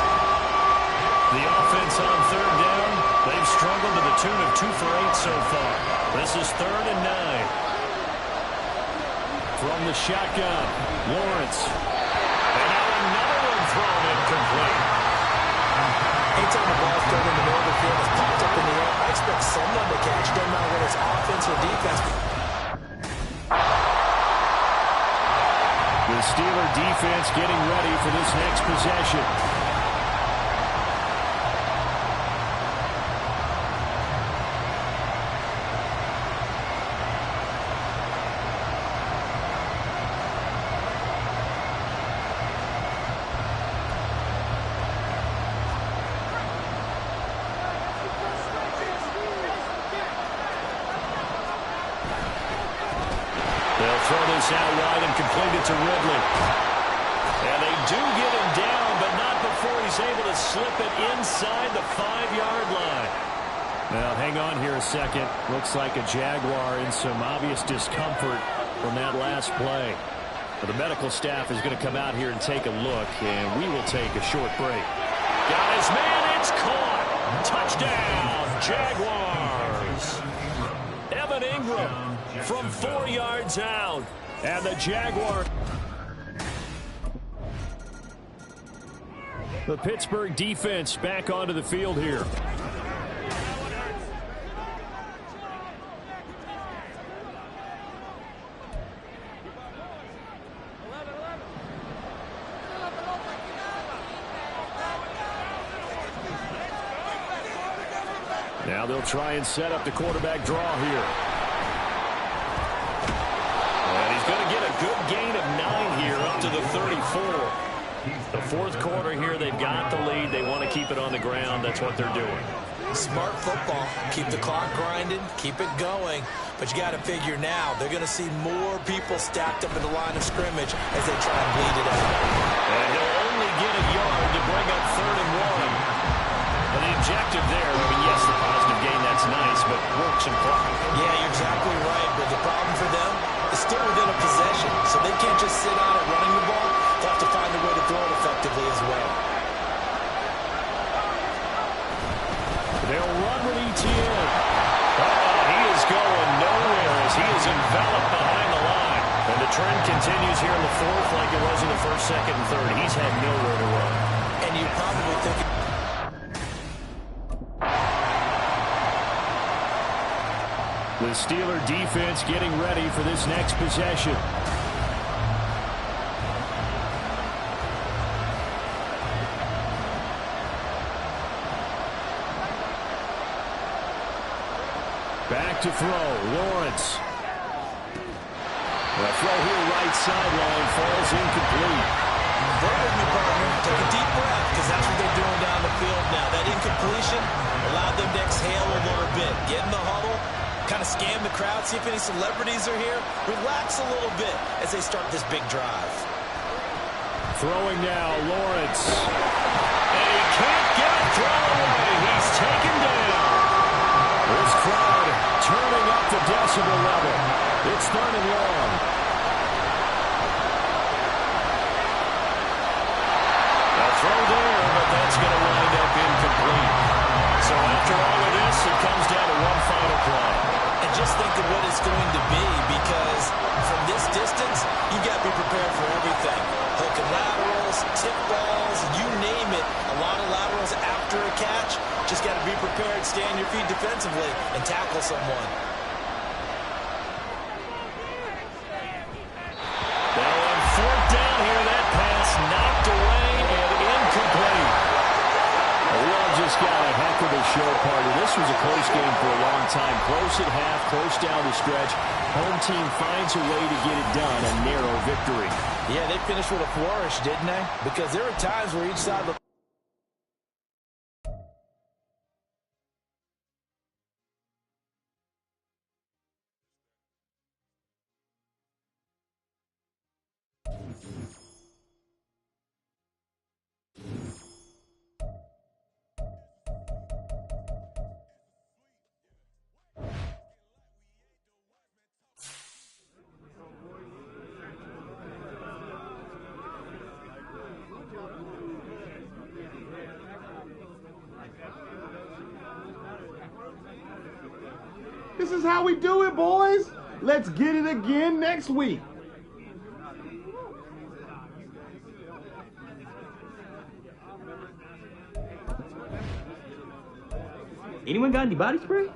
The offense on 3rd down, they've struggled to the tune of 2 for 8 so far. This is 3rd and 9. From the shotgun, Lawrence. And now another one thrown incomplete. Anytime the ball's thrown in the middle of the field, it's popped up in the air, I expect someone to catch. Doesn't matter whether it's offense or defense. The Steeler defense getting ready for this next possession. Throw this out wide and complete it to Ridley. And they do get him down, but not before he's able to slip it inside the 5-yard line. Now, hang on here a second. Looks like a Jaguar in some obvious discomfort from that last play. But the medical staff is going to come out here and take a look, and we will take a short break. Got his man, it's caught. Touchdown, Jaguars. Evan Ingram from 4 yards out. And the Jaguar. The Pittsburgh defense back onto the field here. Now they'll try and set up the quarterback draw here. And he's going to get a good gain of 9 here up to the 34. The fourth quarter here, they've got the lead. They want to keep it on the ground. That's what they're doing. Smart football. Keep the clock grinding. Keep it going. But you got to figure now they're going to see more people stacked up in the line of scrimmage as they try and bleed it out. And he'll only get a yard to bring up 3rd and 1. But the objective there, I mean, yes, the positive gain, that's nice, but work some clock. Yeah, you're exactly right. But the problem for them is still within a possession. So they can't just sit on it running the ball. They'll have to find a way to throw it effectively as well. They'll run with Etienne. He is going nowhere as he is enveloped behind the line. And the trend continues here in the fourth like it was in the first, second, and third. He's had nowhere to run. And you probably think... The Steeler defense getting ready for this next possession. Back to throw, Lawrence. The throw here right sideline falls incomplete. Bear with me, partner. Take a deep breath, because that's what they're doing down the field now. That incompletion allowed them to exhale a little bit. Get in the huddle, kind of scan the crowd, see if any celebrities are here. Relax a little bit as they start this big drive. Throwing now, Lawrence. And he can't get it thrown away. He's taken down. This crowd turning up the decibel level. It's 3rd and long. A throw there, but that's going to wind up incomplete. distance, you got to be prepared for everything. Hook and laterals, tip balls, you name it. A lot of laterals after a catch. Just got to be prepared, stay on your feet defensively, and tackle someone. Well, on fourth down here, that pass knocked away and incomplete. We all just got a heck of a show party. This was a close game for a long time. Close at half, close down the stretch. Home team finds a way to get it done, a narrow victory. Yeah, they finished with a flourish, didn't they? Because there were times where each side of the This is how we do it, boys. Let's get it again next week. Anyone got any body spray?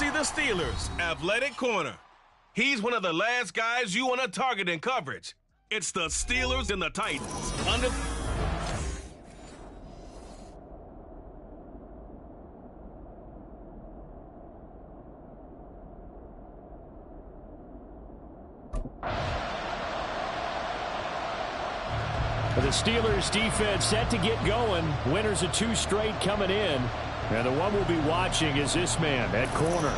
see the Steelers' athletic corner. He's one of the last guys you want to target in coverage. It's the Steelers and the Titans. The Steelers defense set to get going. Winners of 2 straight coming in. And the one we'll be watching is this man at corner.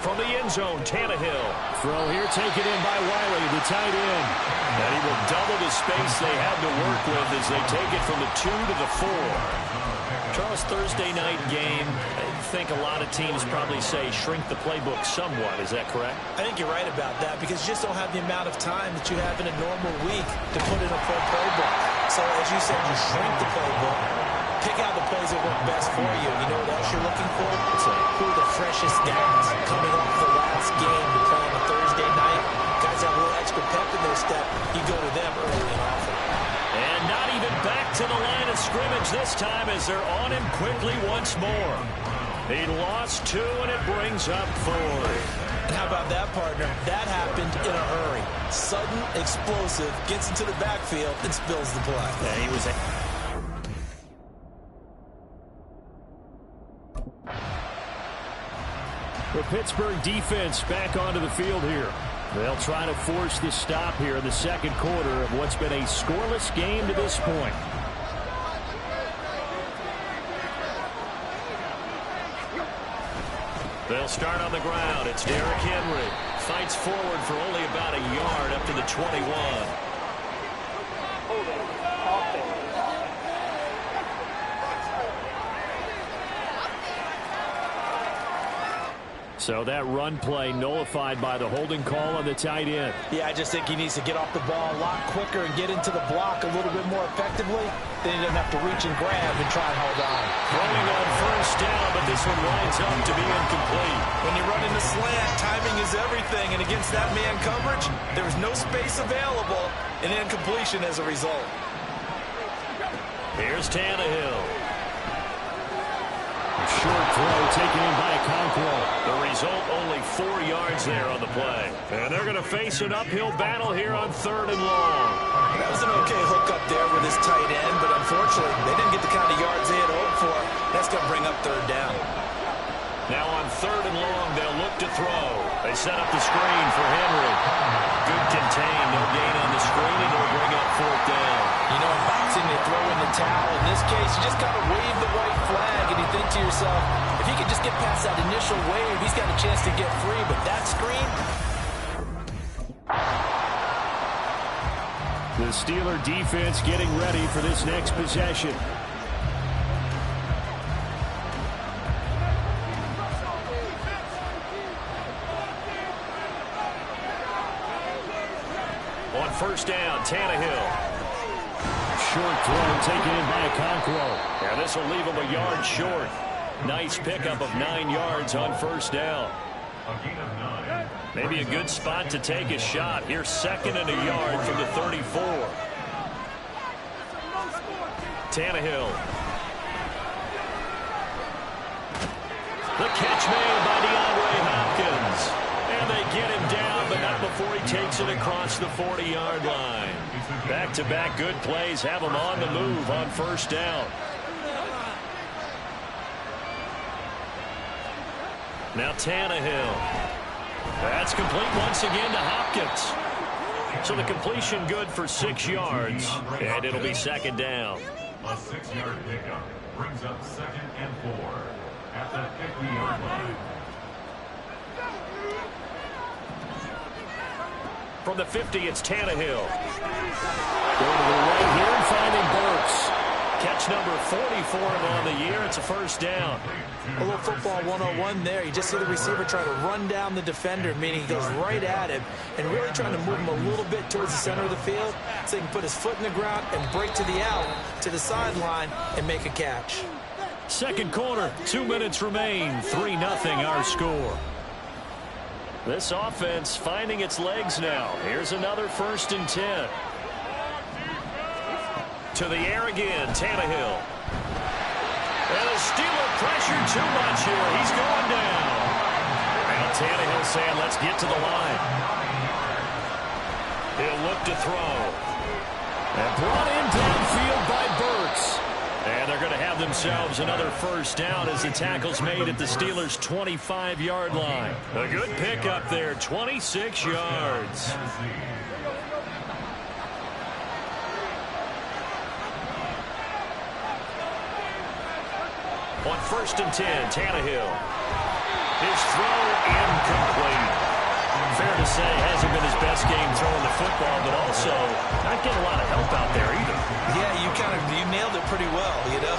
From the end zone, Tannehill. Throw here taken in by Wiley, the tight end. And he will double the space they had to work with as they take it from the 2 to the 4. Charles, Thursday night game, I think a lot of teams probably say shrink the playbook somewhat. Is that correct? I think you're right about that because you just don't have the amount of time that you have in a normal week to put in a full playbook. So as you said, you shrink the playbook, pick out the plays that work best for you. You know what else you're looking for? Who are the freshest guys coming off the last game to play on a Thursday night? Guys have a little extra pep in their step. You go to them early and often. And not even back to the line of scrimmage this time as they're on him quickly once more. He lost 2, and it brings up 4. And how about that, partner? That happened in a hurry. Sudden, explosive, gets into the backfield, and spills the play. Yeah, he was... The Pittsburgh defense back onto the field here. They'll try to force the stop here in the second quarter of what's been a scoreless game to this point. They'll start on the ground. It's Derrick Henry. Fights forward for only about a yard up to the 21. So that run play nullified by the holding call on the tight end. Yeah, I just think he needs to get off the ball a lot quicker and get into the block a little bit more effectively. Then he doesn't have to reach and grab and try and hold on. Throwing on first down, but this one winds up to be incomplete. When you run into slant, timing is everything. And against that man coverage, there's no space available. An incompletion as a result. Here's Tannehill. Short throw taken in by Conquo. The result, only 4 yards there on the play. And they're going to face an uphill battle here on 3rd and long. That was an okay hook up there with his tight end, but unfortunately, they didn't get the kind of yards they had hoped for. That's going to bring up 3rd down. Now on 3rd and long, they'll look to throw. They set up the screen for Henry. Good contain, no gain on the screen, and it'll bring up 4th down. You know, in boxing, they throw in the towel. In this case, you just got to wave the white flag, and you think to yourself, if he could just get past that initial wave, he's got a chance to get free. But that screen... The Steeler defense getting ready for this next possession. On first down, Tannehill. Short throw taken in by Conquo. And this will leave him a yard short. Nice pickup of 9 yards on first down. Maybe a good spot to take a shot. Here's 2nd and a yard from the 34. Tannehill. The catch made by DeAndre Hopkins. And they get him down, but not before he takes it across the 40-yard line. Back-to-back good plays have him on the move on first down. Now Tannehill. That's complete once again to Hopkins. So the completion good for 6 yards, and it'll be 2nd down. A 6-yard pickup brings up 2nd and 4 at the 50-yard line. From the 50, it's Tannehill. Going to the right here and finding Burks. Catch number 44 on the year. It's a first down. A little football 101 there. You just see the receiver try to run down the defender, meaning he goes right at him and really trying to move him a little bit towards the center of the field so he can put his foot in the ground and break to the out, to the sideline, and make a catch. Second quarter, 2 minutes remain. 3-0 our score. This offense finding its legs now. Here's another 1st and 10. To the air again, Tannehill. And the Steeler pressure too much here. He's going down. And Tannehill saying, let's get to the line. He'll look to throw. And brought in downfield by Burks. And they're going to have themselves another 1st down as the tackle's made at the Steelers' 25-yard line. A good pickup there, 26 yards. On 1st and 10, Tannehill. His throw incomplete. Fair to say, hasn't been his best game throwing the football, but also not getting a lot of help out there either. Yeah, you nailed it pretty well, you know.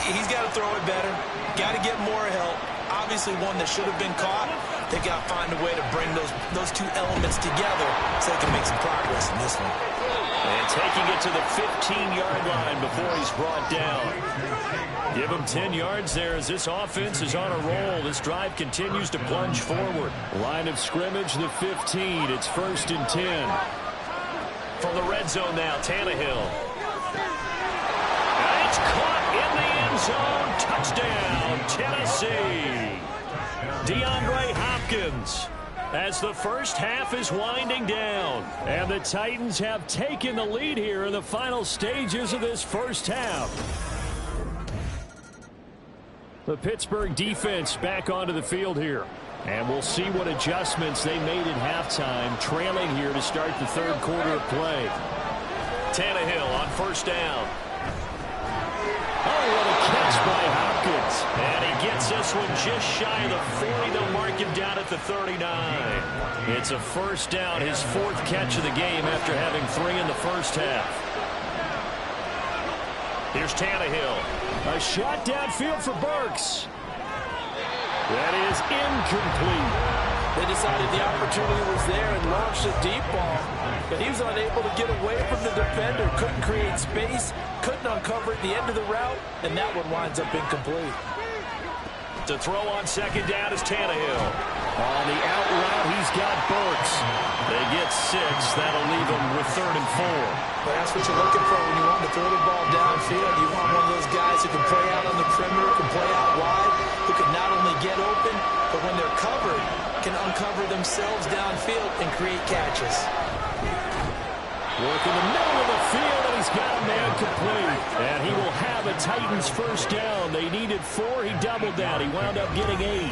He's got to throw it better. Got to get more help. Obviously one that should have been caught. They got to find a way to bring those two elements together so they can make some progress in this one. And taking it to the 15-yard line before he's brought down. Give him 10 yards there as this offense is on a roll. This drive continues to plunge forward. Line of scrimmage, the 15. It's 1st and 10. From the red zone now, Tannehill. And it's caught in the end zone. Touchdown, Tennessee. DeAndre Hopkins. As the first half is winding down. And the Titans have taken the lead here in the final stages of this first half. The Pittsburgh defense back onto the field here. And we'll see what adjustments they made at halftime, trailing here to start the 3rd quarter of play. Tannehill on 1st down. Oh, what a catch by Hopkins. And he gets this one just shy of the 40. They'll mark him down at the 39. It's a 1st down, his 4th catch of the game after having 3 in the first half. Here's Tannehill. A shot downfield for Burks. That is incomplete. They decided the opportunity was there and launched a deep ball, but he was unable to get away from the defender, couldn't create space, couldn't uncover at the end of the route, and that one winds up incomplete. To throw on 2nd down is Tannehill. On the out route, he's got Burks. They get 6. That'll leave them with 3rd and 4. But that's what you're looking for when you want to throw the ball downfield. You want one of those guys who can play out on the perimeter, can play out wide, who can not only get open, but when they're covered, can uncover themselves downfield and create catches. Work in the middle of the field, and he's got a man complete. And he will have a Titans 1st down. They needed 4. He doubled down. He wound up getting 8.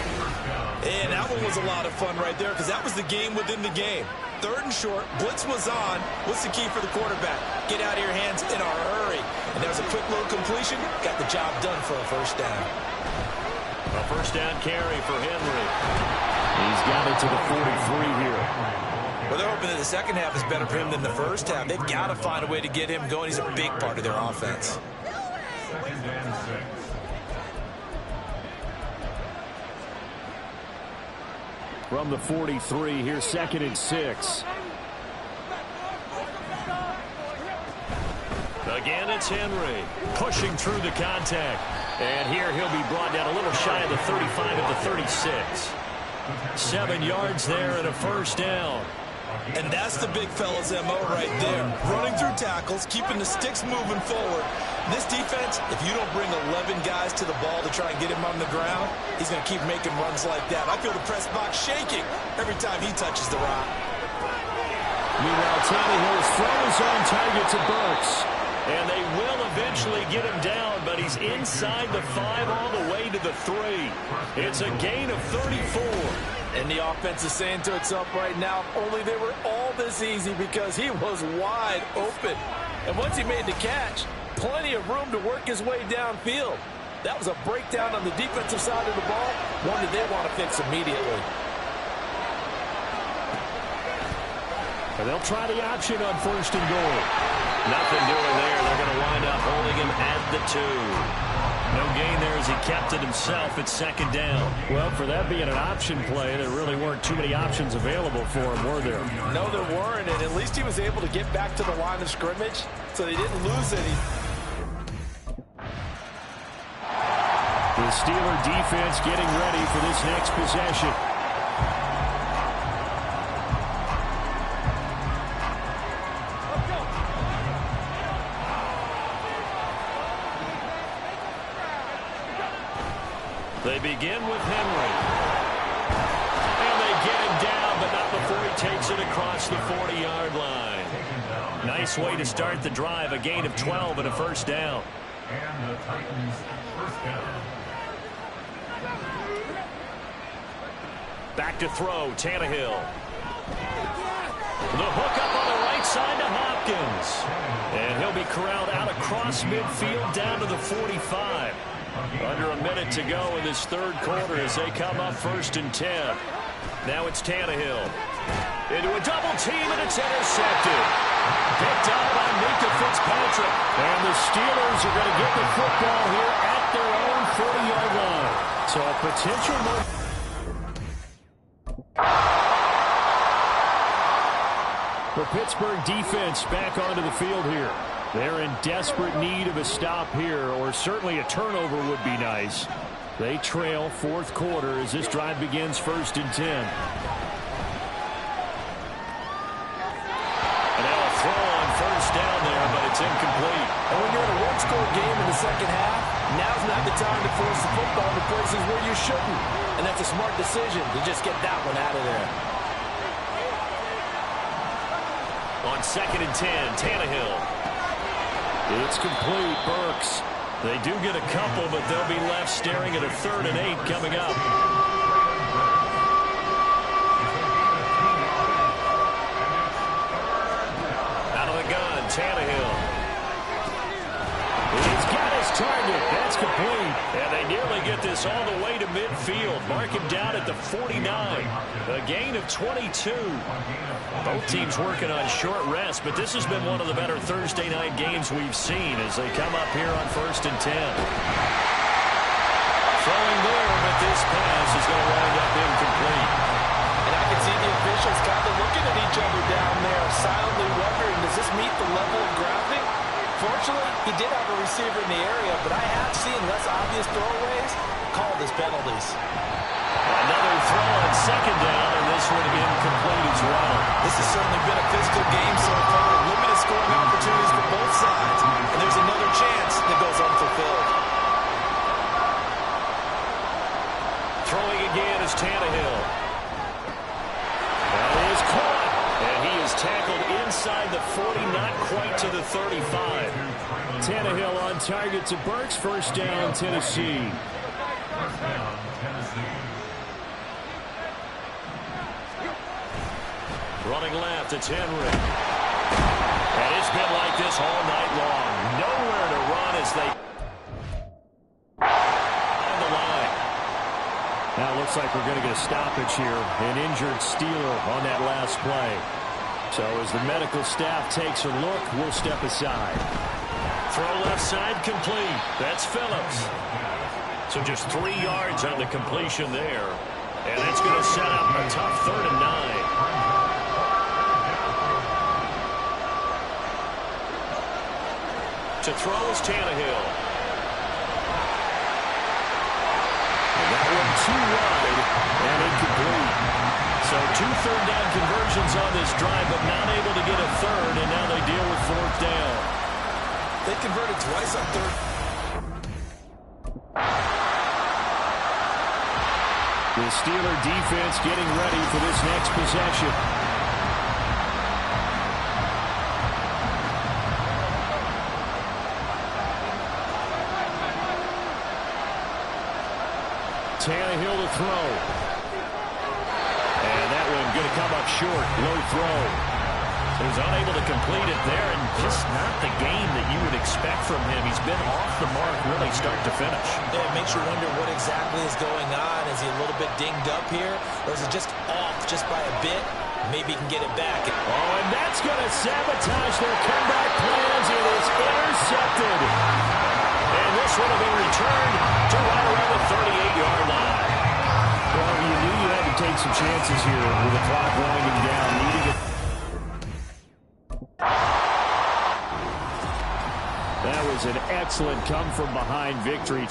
And that one was a lot of fun right there because that was the game within the game. 3rd and short, blitz was on. What's the key for the quarterback? Get out of your hands in a hurry. And there's a quick little completion. Got the job done for a 1st down. A 1st down carry for Henry. He's got it to the 43 here. Well, they're hoping that the second half is better for him than the first half. They've got to find a way to get him going. He's a big part of their offense. 2nd and 6. From the 43, here's 2nd and 6. Again, it's Henry pushing through the contact. And here he'll be brought down a little shy of the 35 at the 36. 7 yards there and a 1st down. And that's the big fella's MO right there. Running through tackles, keeping the sticks moving forward. This defense, if you don't bring 11 guys to the ball to try and get him on the ground, he's going to keep making runs like that. I feel the press box shaking every time he touches the rock. Meanwhile, Tannehill's throw is on target to Burks. And they will eventually get him down, but he's inside the 5 all the way to the 3. It's a gain of 34. And the offense is saying to itself right now, only they were all this easy because he was wide open. And once he made the catch, plenty of room to work his way downfield. That was a breakdown on the defensive side of the ball, one that they want to fix immediately. And they'll try the option on 1st and goal. Nothing doing there. They're going to wind up holding him at the 2. No gain there as he kept it himself at 2nd down. Well, for that being an option play, there really weren't too many options available for him, were there? No, there weren't, and at least he was able to get back to the line of scrimmage, so they didn't lose any. The Steeler defense getting ready for this next possession. They begin with Henry. And they get him down, but not before he takes it across the 40-yard line. Nice way to start the drive, a gain of 12 and a first down. And the Titans first down. Back to throw, Tannehill. The hook up on the right side to Hopkins. And he'll be corralled out across midfield down to the 45. Under a minute to go in this third quarter as they come up 1st and 10. Now it's Tannehill. Into a double team, and it's intercepted. Picked up by Minkah Fitzpatrick. And the Steelers are going to get the football here at their own 40-yard line. So a potential move. The Pittsburgh defense back onto the field here. They're in desperate need of a stop here, or certainly a turnover would be nice. They trail 4th quarter as this drive begins 1st and 10. And now a throw on 1st down there, but it's incomplete. And when you're in a one-score game in the second half, now's not the time to force the football to places where you shouldn't. And that's a smart decision to just get that one out of there. On 2nd and 10, Tannehill. It's complete, Burks. They do get a couple, but they'll be left staring at a 3rd and 8 coming up. Out of the gun, Tannehill. He's got his target. That's complete. And they nearly get this all the way to midfield. Mark him down at the 49. A gain of 22. Both teams working on short rest, but this has been one of the better Thursday night games we've seen as they come up here on 1st and 10. Throwing there, but this pass is going to wind up incomplete. And I can see the officials kind of looking at each other down there, silently wondering, does this meet the level of grounding? Fortunately, he did have a receiver in the area, but I have seen less obvious throwaways called as penalties. Another throw on 2nd down, and this one incomplete as well. This has certainly been a physical game so far. Limited scoring opportunities for both sides. And there's another chance that goes unfulfilled. Throwing again is Tannehill. That is caught. And he is tackled inside the 40, not quite to the 35. Tannehill on target to Burks. 1st down, Tennessee. First down, Tennessee. Running left, it's Henry. And it's been like this all night long. Nowhere to run as they on the line. Now it looks like we're going to get a stoppage here. An injured Steeler on that last play. So as the medical staff takes a look, we'll step aside. Throw left side complete. That's Phillips. So just 3 yards on the completion there. And that's going to set up a tough 3rd and 9. To throw is Tannehill. And that one too wide and incomplete. So 2 third-down conversions on this drive, but not able to get a 3rd, and now they deal with 4th down. They converted twice on 3rd. The Steeler defense getting ready for this next possession. Tannehill to throw. And that one going to come up short. Low throw. So he's unable to complete it there, and just not the game that you would expect from him. He's been off the mark really start to finish. Yeah, it makes you wonder what exactly is going on. Is he a little bit dinged up here? Or is it just off just by a bit? Maybe he can get it back. Oh, and that's going to sabotage their comeback plans. It is intercepted. And this one will be returned to right around the 38-yard line. Well, you knew you had to take some chances here with the clock winding down, needing it. That was an excellent come-from-behind victory.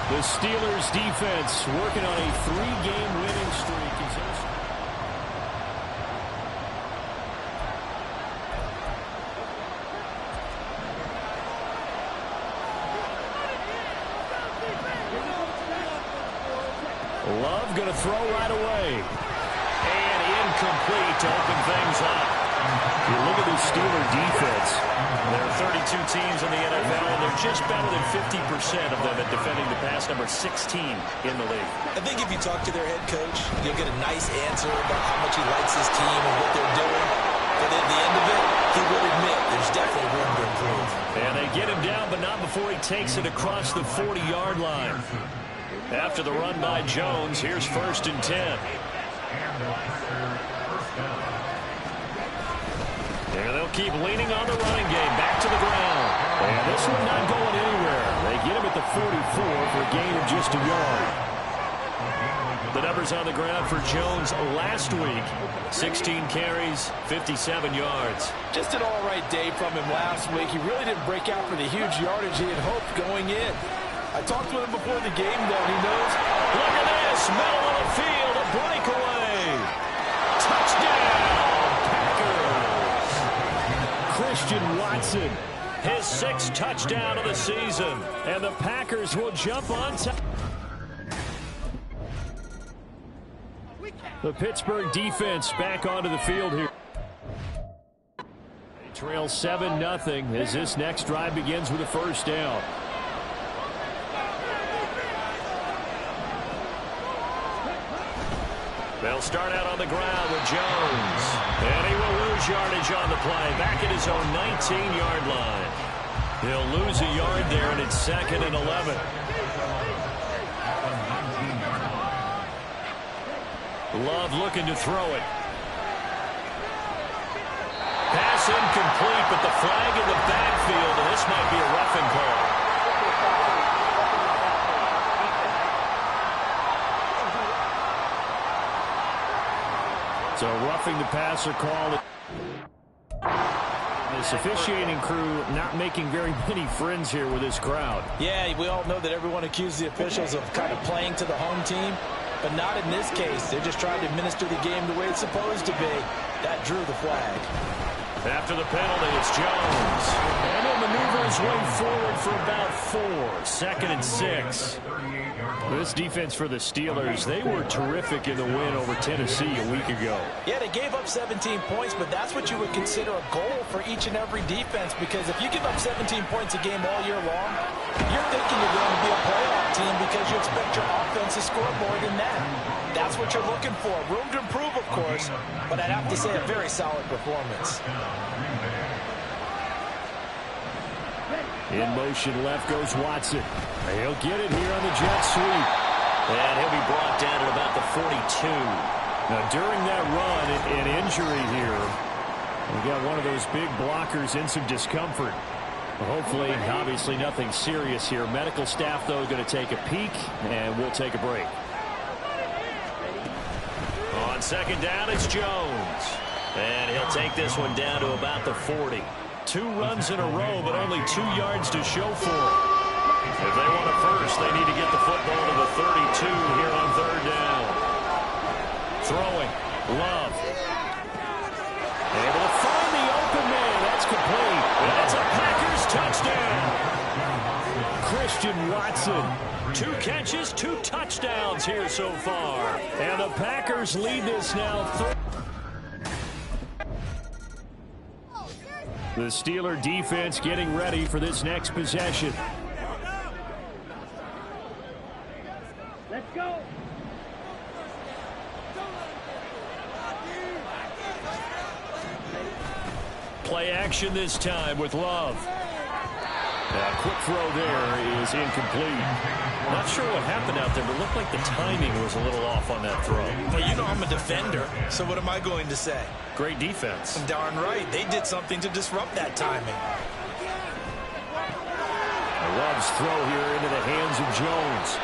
The Steelers defense working on a 3-game winning streak. Love going to throw right away. And incomplete to open things up. You look at the Steeler defense. There are 32 teams in the NFL, and they're just better than 50% of them at defending the pass, number 16 in the league. I think if you talk to their head coach, you'll get a nice answer about how much he likes his team and what they're doing. But at the end of it, he will admit there's definitely room to improve. And they get him down, but not before he takes it across the 40-yard line. After the run by Jones, here's 1st and 10. And they'll keep leaning on the running game. Back to the ground. And this one not going anywhere. They get him at the 44 for a gain of just a yard. The numbers on the ground for Jones last week. 16 carries, 57 yards. Just an all-right day from him last week. He really didn't break out for the huge yardage he had hoped going in. I talked with him before the game, though, and he knows. Look at this. Middle of the field. A breakaway. Touchdown, Packers. Christian Watson. His 6th touchdown of the season. And the Packers will jump on top. The Pittsburgh defense back onto the field here. They trail 7-0 as this next drive begins with a 1st down. They'll start out on the ground with Jones. And he will lose yardage on the play. Back at his own 19-yard line. He'll lose a yard there, and it's 2nd and 11. Love looking to throw it. Pass incomplete, but the flag in the backfield, and this might be a roughing call. So roughing the passer call. This officiating crew not making very many friends here with this crowd. Yeah, we all know that everyone accuses the officials of kind of playing to the home team, but not in this case. They're just trying to administer the game the way it's supposed to be. That drew the flag. After the penalty, it's Jones. And he'll maneuver his way forward for about 4. 2nd and 6. This defense for the Steelers, they were terrific in the win over Tennessee a week ago. Yeah, they gave up 17 points, but that's what you would consider a goal for each and every defense, because if you give up 17 points a game all year long, you're thinking you're going to be a playoff team because you expect your offense to score more than that. That's what you're looking for. Room to improve, of course, but I'd have to say a very solid performance. In motion left goes Watson. He'll get it here on the jet sweep. And he'll be brought down at about the 42. Now, during that run, an injury here. We got one of those big blockers in some discomfort. Hopefully, obviously, nothing serious here. Medical staff, though, going to take a peek, and we'll take a break. On 2nd down, it's Jones. And he'll take this one down to about the 40. 2 runs in a row, but only 2 yards to show for it. If they want a first, they need to get the football to the 32 here on 3rd down. Throwing. Love. Able to find the open man. That's complete. That's a Packers touchdown. Christian Watson. 2 catches, 2 touchdowns here so far. And the Packers lead this now. The Steeler defense getting ready for this next possession. Let's go. Play action this time with Love. That quick throw there is incomplete. Not sure what happened out there, but it looked like the timing was a little off on that throw. Well, you know I'm a defender, so what am I going to say? Great defense. Darn right. They did something to disrupt that timing. Love's throw here into the hands of Jones.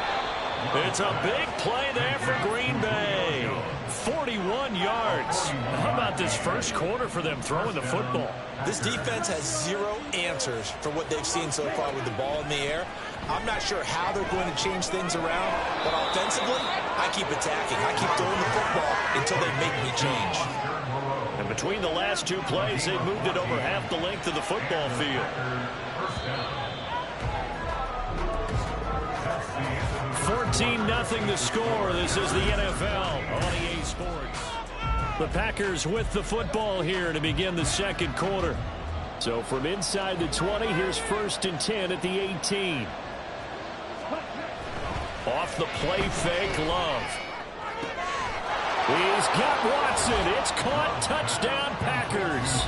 It's a big play there for Green Bay. 41 yards. How about this first quarter for them throwing the football? This defense has zero answers for what they've seen so far with the ball in the air. I'm not sure how they're going to change things around, but offensively, I keep attacking. I keep throwing the football until they make me change. And between the last two plays, they've moved it over half the length of the football field. 14-0 the score. This is the NFL on EA Sports. The Packers with the football here to begin the second quarter. So from inside the 20, here's 1st and 10 at the 18. Off the play fake, Love. He's got Watson. It's caught. Touchdown, Packers.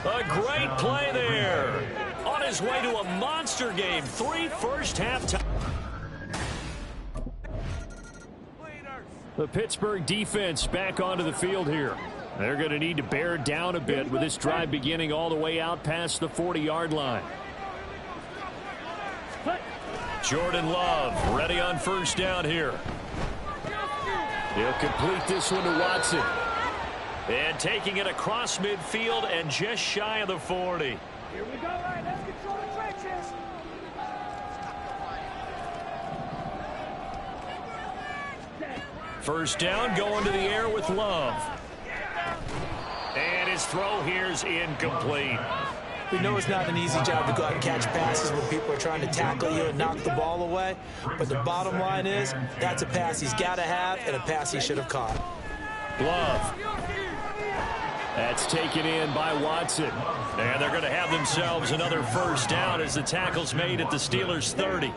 A great play there. On his way to a monster game. 3 first-half time. The Pittsburgh defense back onto the field here. They're going to need to bear down a bit with this drive beginning all the way out past the 40-yard line. Jordan Love ready on first down here. He'll complete this one to Watson. And taking it across midfield and just shy of the 40. Here we go. All right, let's control the trenches. First down, going to the air with Love. And his throw here is incomplete. We know it's not an easy job to go out and catch passes when people are trying to tackle you and knock the ball away. But the bottom line is, that's a pass he's got to have and a pass he should have caught. Love. That's taken in by Watson. And they're going to have themselves another first down as the tackle's made at the Steelers' 30.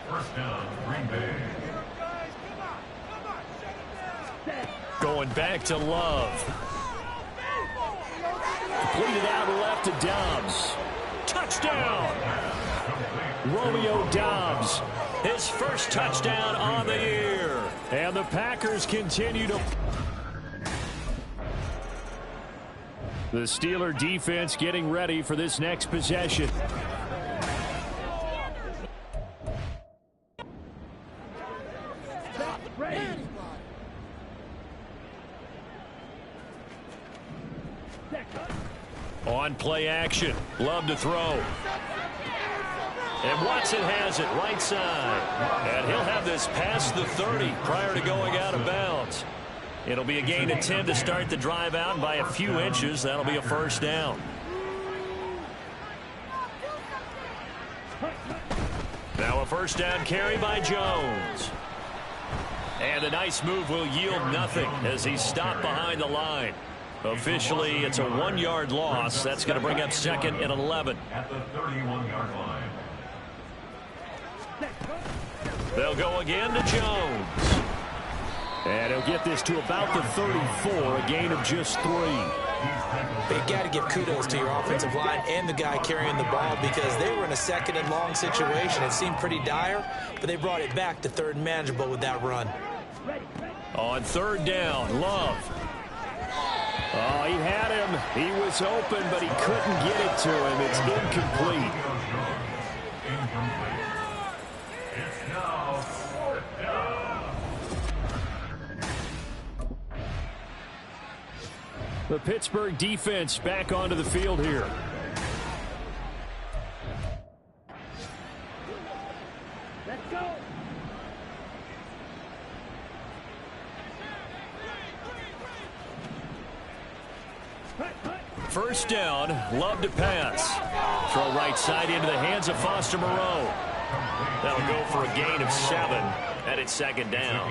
First down, Green Bay. Going back to Love. Completed out left to Dobbs. Touchdown! Romeo Dobbs. His first touchdown on the year. And the Packers continue to... The Steeler defense getting ready for this next possession. On play action. Love to throw. And Watson has it right side. And he'll have this past the 30 prior to going out of bounds. It'll be a gain of 10 to start the drive out by a few inches. That'll be a first down. Now a first down carry by Jones. And a nice move will yield nothing as he's stopped behind the line. Officially, it's a 1-yard loss. That's going to bring up 2nd and 11. At the 31-yard line. They'll go again to Jones. And he'll get this to about the 34, a gain of just 3. But you got to give kudos to your offensive line and the guy carrying the ball because they were in a 2nd and long situation. It seemed pretty dire, but they brought it back to 3rd and manageable with that run. On 3rd down, Love. Oh, he had him. He was open, but he couldn't get it to him. It's incomplete. It's now 4th down. The Pittsburgh defense back onto the field here. Let's go. First down, Love to pass. Throw right side into the hands of Foster Moreau. That'll go for a gain of 7, and it's 2nd down.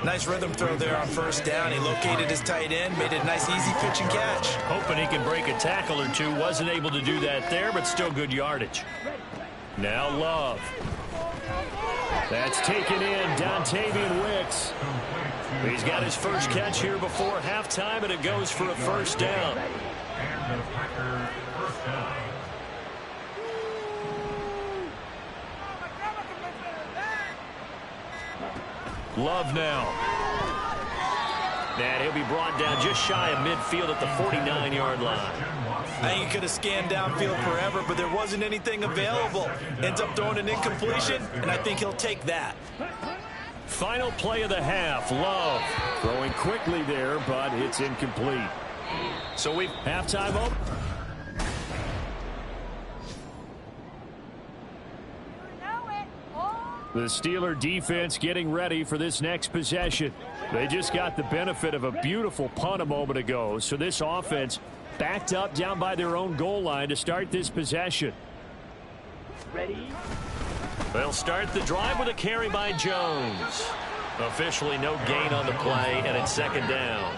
Nice rhythm throw there on first down. He located his tight end, made it a nice easy pitch and catch. Hoping he can break a tackle or two. Wasn't able to do that there, but still good yardage. Now Love. That's taken in, Dontavian Wicks. He's got his first catch here before halftime, and it goes for a first down. And the Packers first down. Love now. And he'll be brought down just shy of midfield at the 49-yard line. I think he could have scanned downfield forever, but there wasn't anything available. Ends up throwing an incompletion, and I think he'll take that. Final play of the half. Love throwing quickly there, but it's incomplete. So we've halftime up. The Steeler defense getting ready for this next possession. They just got the benefit of a beautiful punt a moment ago. So this offense backed up down by their own goal line to start this possession. Ready? They'll start the drive with a carry by Jones. Officially no gain on the play, and it's second down.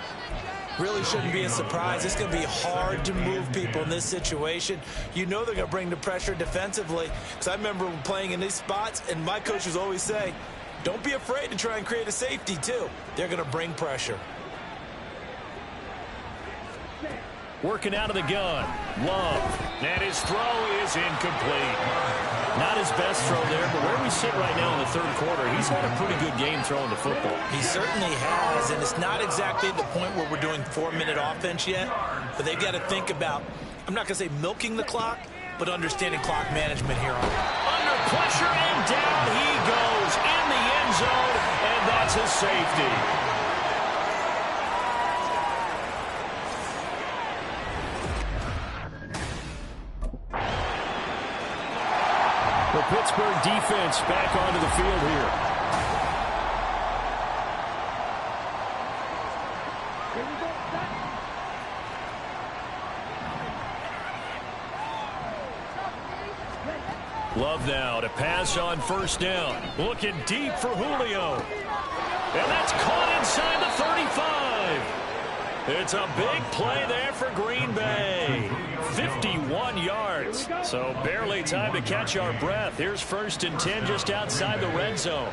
Really shouldn't be a surprise. It's going to be hard to move people in this situation. You know they're going to bring the pressure defensively. Because I remember playing in these spots, and my coaches always say, don't be afraid to try and create a safety, too. They're going to bring pressure. Working out of the gun. Love. And his throw is incomplete. Not his best throw there, but where we sit right now in the third quarter, he's had a pretty good game throwing the football. He certainly has, and it's not exactly at the point where we're doing 4-minute offense yet, but they've got to think about, I'm not going to say milking the clock, but understanding clock management here on. Under pressure, and down he goes in the end zone, and that's a safety. The Pittsburgh defense back onto the field here. Love now to pass on first down. Looking deep for Julio. And that's caught inside the 35. It's a big play there for Green Bay. 51 yards. So barely time to catch our breath. Here's 1st and 10 just outside the red zone.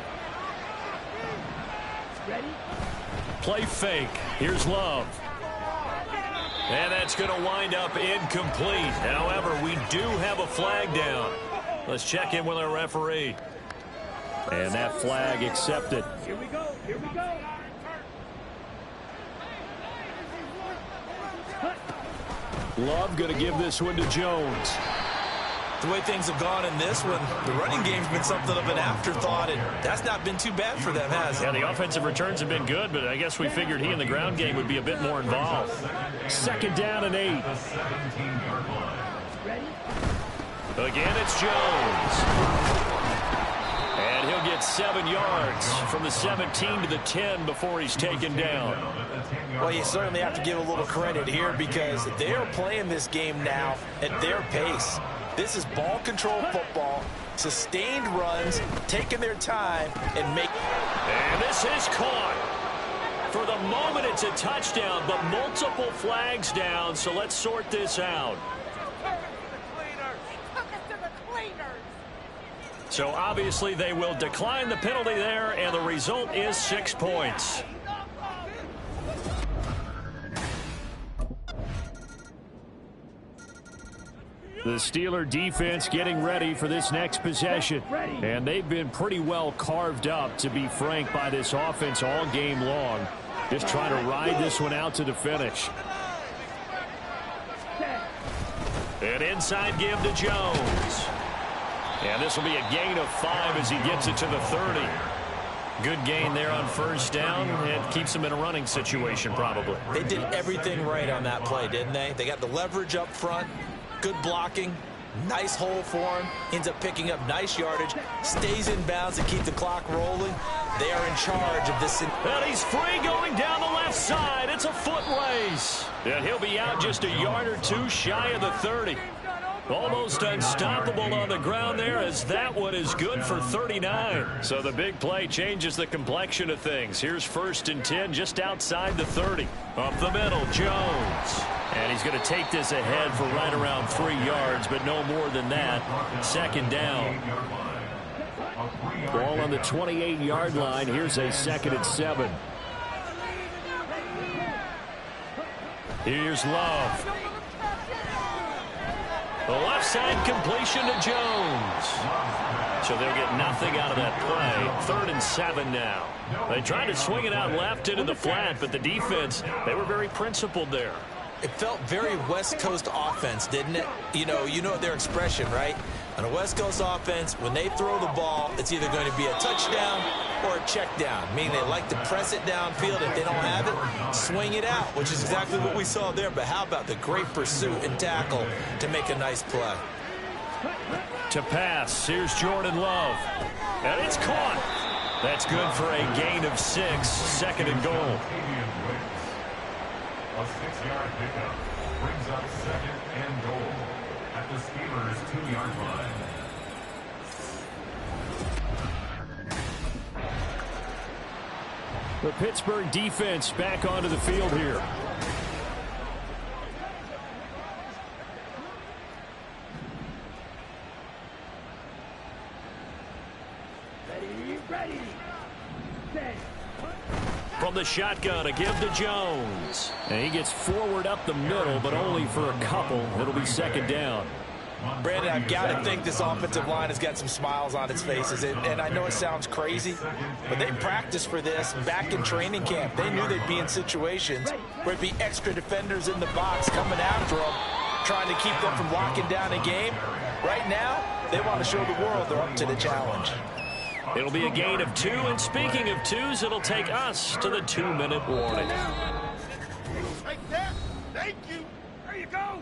Play fake. Here's Love. And that's going to wind up incomplete. However, we do have a flag down. Let's check in with our referee. And that flag accepted. Here we go. Here we go. Love going to give this one to Jones. The way things have gone in this one, the running game's been something of an afterthought, and that's not been too bad for them, has it? Yeah, the offensive returns have been good, but I guess we figured he in the ground game would be a bit more involved. 2nd down and 8. Again, it's Jones. And he'll get 7 yards from the 17 to the 10 before he's taken down. Well, you certainly have to give a little credit here because they are playing this game now at their pace. This is ball control football, sustained runs, taking their time, and make. And this is caught. For the moment, it's a touchdown, but multiple flags down, so let's sort this out. So obviously they will decline the penalty there, and the result is 6 points. The Steeler defense getting ready for this next possession. And they've been pretty well carved up, to be frank, by this offense all game long. Just trying to ride this one out to the finish. An inside give to Jones. And this will be a gain of 5 as he gets it to the 30. Good gain there on first down. It keeps him in a running situation probably. They did everything right on that play, didn't they? They got the leverage up front. Good blocking, nice hole for him, ends up picking up nice yardage, stays in bounds to keep the clock rolling. They are in charge of this. And he's free going down the left side. It's a foot race. And he'll be out just a yard or two shy of the 30. Almost unstoppable on the ground there, as that one is good for 39. So the big play changes the complexion of things. Here's 1st and 10 just outside the 30. Up the middle, Jones. And he's going to take this ahead for right around 3 yards, but no more than that. 2nd down. Ball on the 28-yard line. Here's a 2nd and 7. Here's Love. The left side completion to Jones. So they'll get nothing out of that play. 3rd and 7 now. They tried to swing it out left into the flat, but the defense, they were very principled there. It felt very West Coast offense, didn't it? You know their expression, right? On a West Coast offense, when they throw the ball, it's either going to be a touchdown or a check down, meaning they like to press it downfield. If they don't have it, swing it out, which is exactly what we saw there. But how about the great pursuit and tackle to make a nice play? To pass, here's Jordan Love. And it's caught. That's good for a gain of 6, 2nd and goal. A 6-yard pickup brings up 2nd and goal at the Steelers' 2-yard line. The Pittsburgh defense back onto the field here. Ready. Set. From the shotgun, a give to Jones. And he gets forward up the middle, but only for a couple. It'll be 2nd down. Brandon, I've got to think this offensive line has got some smiles on its faces. And I know it sounds crazy, but they practiced for this back in training camp. They knew they'd be in situations where it'd be extra defenders in the box coming after them, trying to keep them from locking down a game. Right now, they want to show the world they're up to the challenge. It'll be a gain of 2, and speaking of 2s, it'll take us to the 2-minute warning. Take that. Thank you. There you go.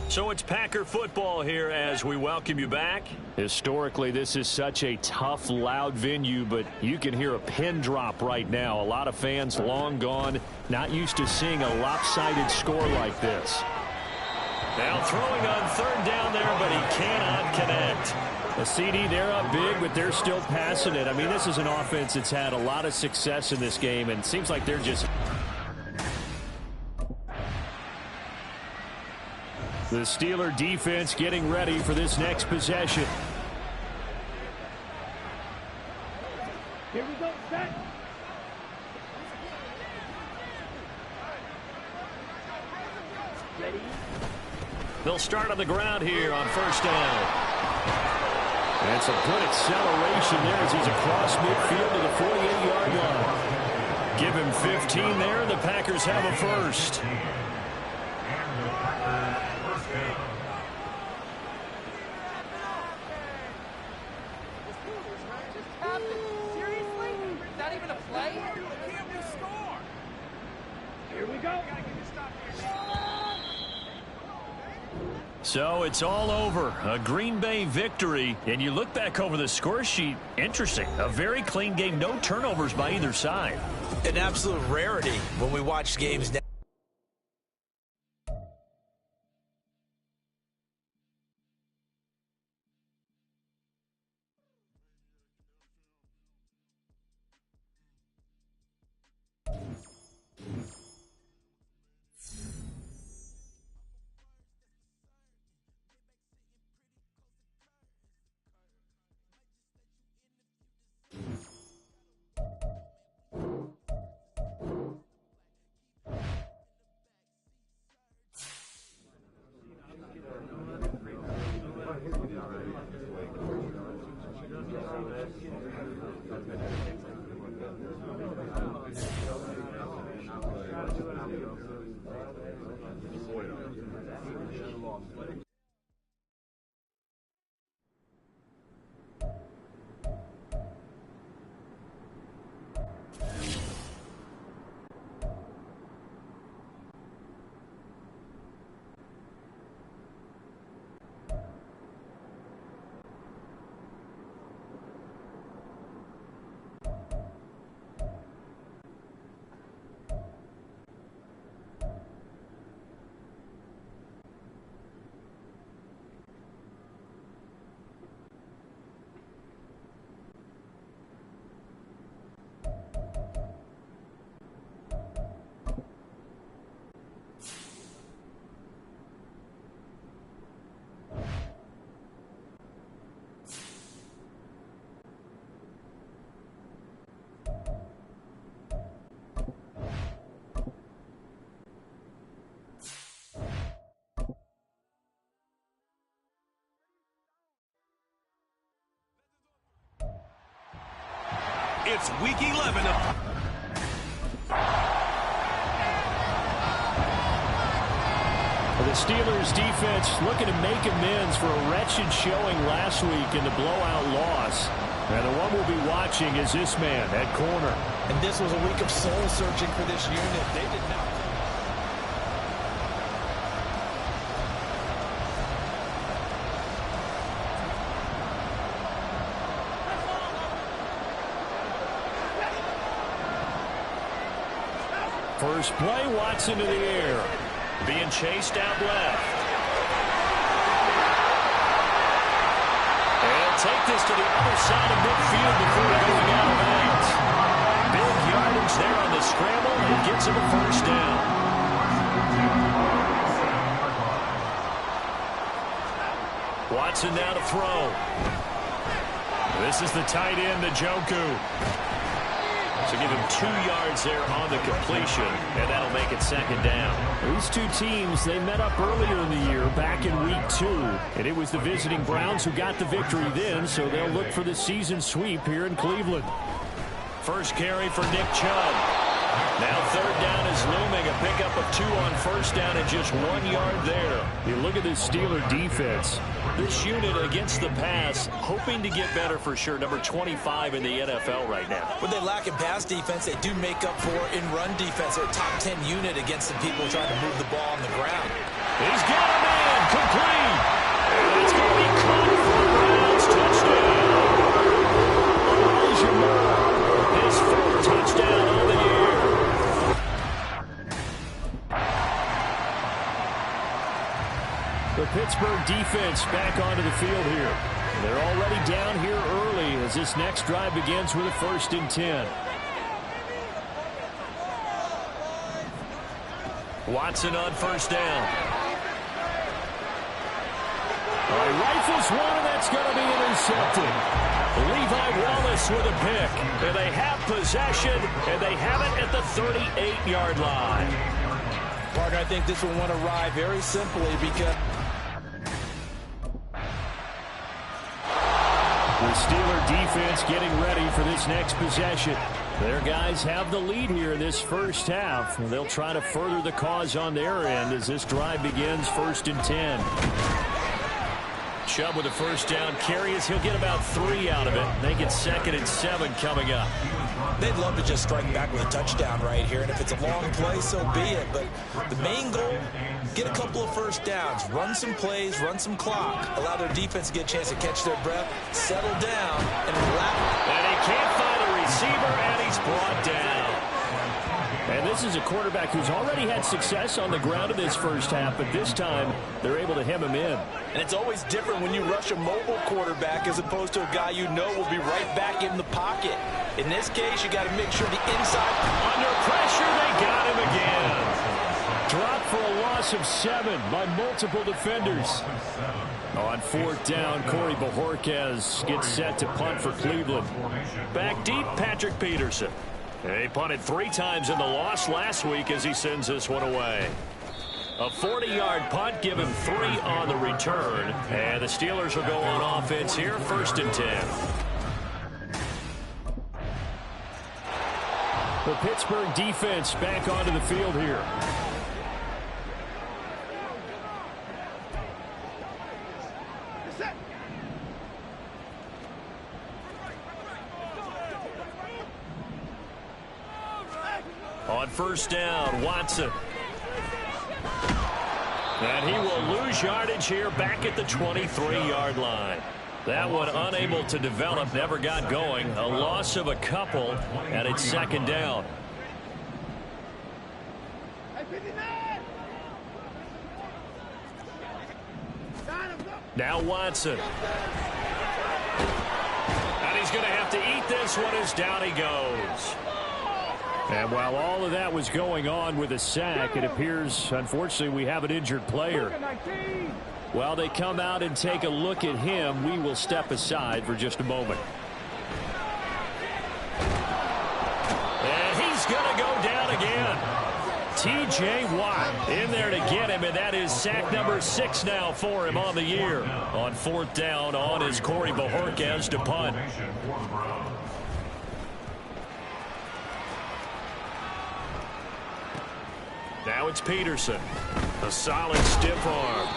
So it's Packer football here as we welcome you back. Historically, this is such a tough, loud venue, but you can hear a pin drop right now. A lot of fans long gone, not used to seeing a lopsided score like this. Now throwing on 3rd down there, but he cannot connect. A CD, they're up big, but they're still passing it. I mean, this is an offense that's had a lot of success in this game, and it seems like they're just... The Steeler defense getting ready for this next possession. Here we go. Set. Ready. They'll start on the ground here on 1st down. That's a good acceleration there as he's across midfield to the 48-yard line. Give him 15 there, and the Packers have a 1st. Seriously? Is that even a play? Can't we score? Here we go. So it's all over. A Green Bay victory. And you look back over the score sheet. Interesting. A very clean game. No turnovers by either side. An absolute rarity when we watch games now. It's week 11 of... The Steelers defense looking to make amends for a wretched showing last week in the blowout loss. And the one we'll be watching is this man at corner. And this was a week of soul searching for this unit. They did not. First play, Watson to the air. Being chased out left. And he'll take this to the other side of midfield before going out of bounds. Big yardage there on the scramble and gets him a first down. Watson now to throw. This is the tight end, Njoku. So give him 2 yards there on the completion, and that'll make it second down. These two teams, they met up earlier in the year, back in week 2. And it was the visiting Browns who got the victory then, so they'll look for the season sweep here in Cleveland. First carry for Nick Chubb. Now third down is looming, a pickup of 2 on first down and just 1 yard there. You look at this Steeler defense. This unit against the pass, hoping to get better for sure. Number 25 in the NFL right now. When they lack in pass defense, they do make up for in run defense. They're a top 10 unit against the people trying to move the ball on the ground. He's got a man, complete. And it's going to be caught for a Browns touchdown. Elijah Moore, his 4th touchdown on the year. The Pittsburgh defense back onto the field here. They're already down here early as this next drive begins with a 1st and 10. Watson on first down. Rifles one, and that's going to be intercepted. Levi Wallace with a pick. And they have possession, and they have it at the 38-yard line. Parker, I think this will want to ride very simply because... The Steeler defense getting ready for this next possession. Their guys have the lead here in this first half. They'll try to further the cause on their end as this drive begins 1st and 10. Chubb with a first down carry as he'll get about 3 out of it. They get 2nd and 7 coming up. They'd love to just strike back with a touchdown right here, and if it's a long play, so be it. But the main goal, get a couple of first downs, run some plays, run some clock, allow their defense to get a chance to catch their breath, settle down, and relax. And he can't find a receiver, and he's brought down. And this is a quarterback who's already had success on the ground in this first half, but this time they're able to hem him in. And it's always different when you rush a mobile quarterback as opposed to a guy you know will be right back in the pocket. In this case, you got to make sure the inside... Under pressure, they got him again. Dropped for a loss of 7 by multiple defenders. On 4th down, Corey Bojorquez gets set to punt for Cleveland. Back deep, Patrick Peterson. He punted 3 times in the loss last week as he sends this one away. A 40-yard punt, give him 3 on the return. And the Steelers will go on offense here, 1st and 10. The Pittsburgh defense back onto the field here. On first down, Watson. And he will lose yardage here back at the 23-yard line. That one unable to develop, never got going. A loss of a couple, and it's 2nd down. Now Watson. And he's going to have to eat this one as down he goes. And while all of that was going on with a sack, it appears, unfortunately, we have an injured player. While they come out and take a look at him, we will step aside for just a moment. And he's going to go down again. T.J. Watt in there to get him, and that is sack number 6 now for him on the year. On 4th down, on is Corey Bojorquez to punt. Now it's Peterson. A solid stiff arm.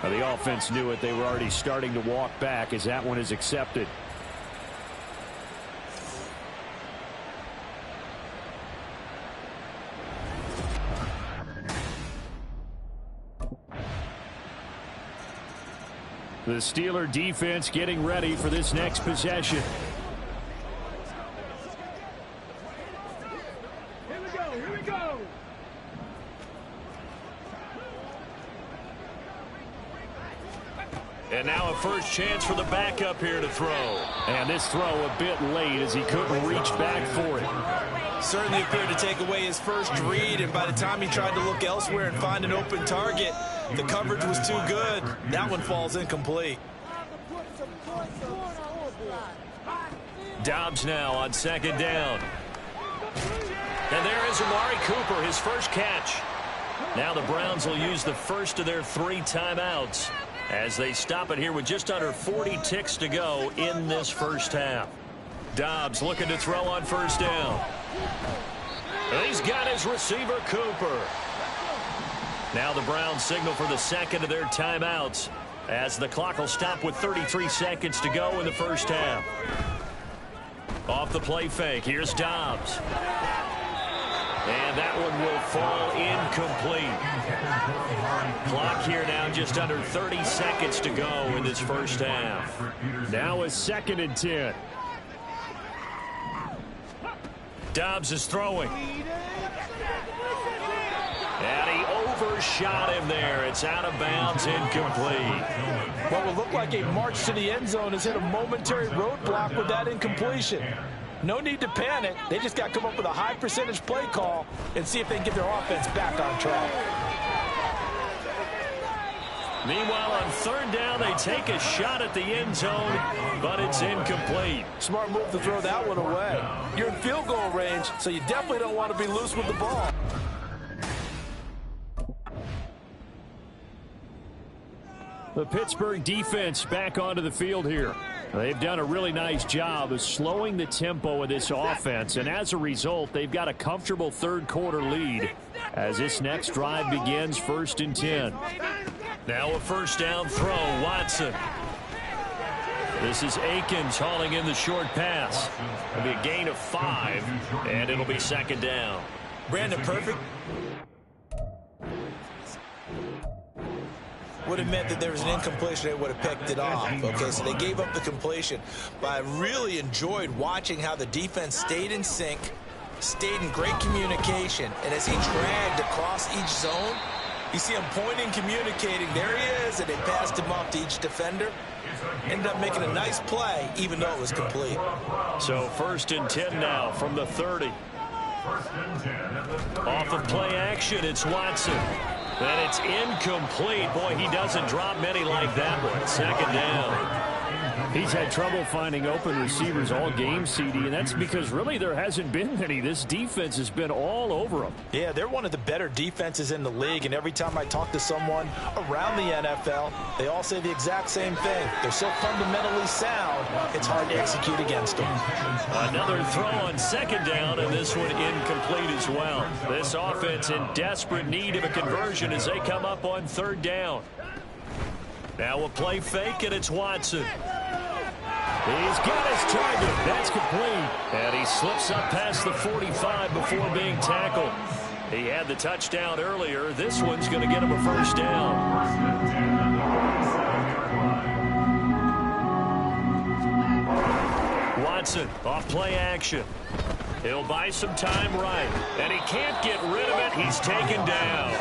The offense knew it. They were already starting to walk back as that one is accepted. The Steeler defense getting ready for this next possession. Here we go. And now a first chance for the backup here to throw. And this throw a bit late as he couldn't reach back for it. Certainly appeared to take away his first read, and by the time he tried to look elsewhere and find an open target, the coverage was too good. That one falls incomplete. Dobbs now on second down. And there is Amari Cooper, his first catch. Now the Browns will use the first of their 3 timeouts as they stop it here with just under 40 ticks to go in this first half. Dobbs looking to throw on first down. And he's got his receiver, Cooper. Now the Browns signal for the second of their timeouts as the clock will stop with 33 seconds to go in the first half. Off the play fake, here's Dobbs. And that one will fall incomplete. Clock here now just under 30 seconds to go in this first half. Now a 2nd and 10. Dobbs is throwing. And he overshot him there. It's out of bounds, incomplete. What will look like a march to the end zone has hit a momentary roadblock with that incompletion. No need to panic. They just got to come up with a high percentage play call and see if they can get their offense back on track. Meanwhile, on third down, they take a shot at the end zone, but it's incomplete. Smart move to throw that one away. You're in field goal range, so you definitely don't want to be loose with the ball. The Pittsburgh defense back onto the field here. They've done a really nice job of slowing the tempo of this offense, and as a result, they've got a comfortable third quarter lead as this next drive begins, 1st and 10. Now a first down throw, Watson. This is Akins hauling in the short pass. It'll be a gain of 5, and it'll be 2nd down. Brandon, perfect. Would have meant that there was an incompletion, they would have picked it off. Okay, so they gave up the completion. But I really enjoyed watching how the defense stayed in sync, stayed in great communication, and as he dragged across each zone, you see him pointing, communicating. There he is, and they passed him off to each defender. Ended up making a nice play, even though it was complete. So 1st and 10 now from the 30. Off of play action, it's Watson. And it's incomplete. Boy, he doesn't drop many like that one. 2nd down. He's had trouble finding open receivers all game, CD, and that's because really there hasn't been many. This defense has been all over them. Yeah, they're one of the better defenses in the league, and every time I talk to someone around the NFL, they all say the exact same thing. They're so fundamentally sound, it's hard to execute against them. Another throw on 2nd down, and this one incomplete as well. This offense in desperate need of a conversion as they come up on 3rd down. Now a play fake, and it's Watson. He's got his target. That's complete. And he slips up past the 45 before being tackled. He had the touchdown earlier. This one's going to get him a first down. Watson off play action. He'll buy some time right. And he can't get rid of it. He's taken down.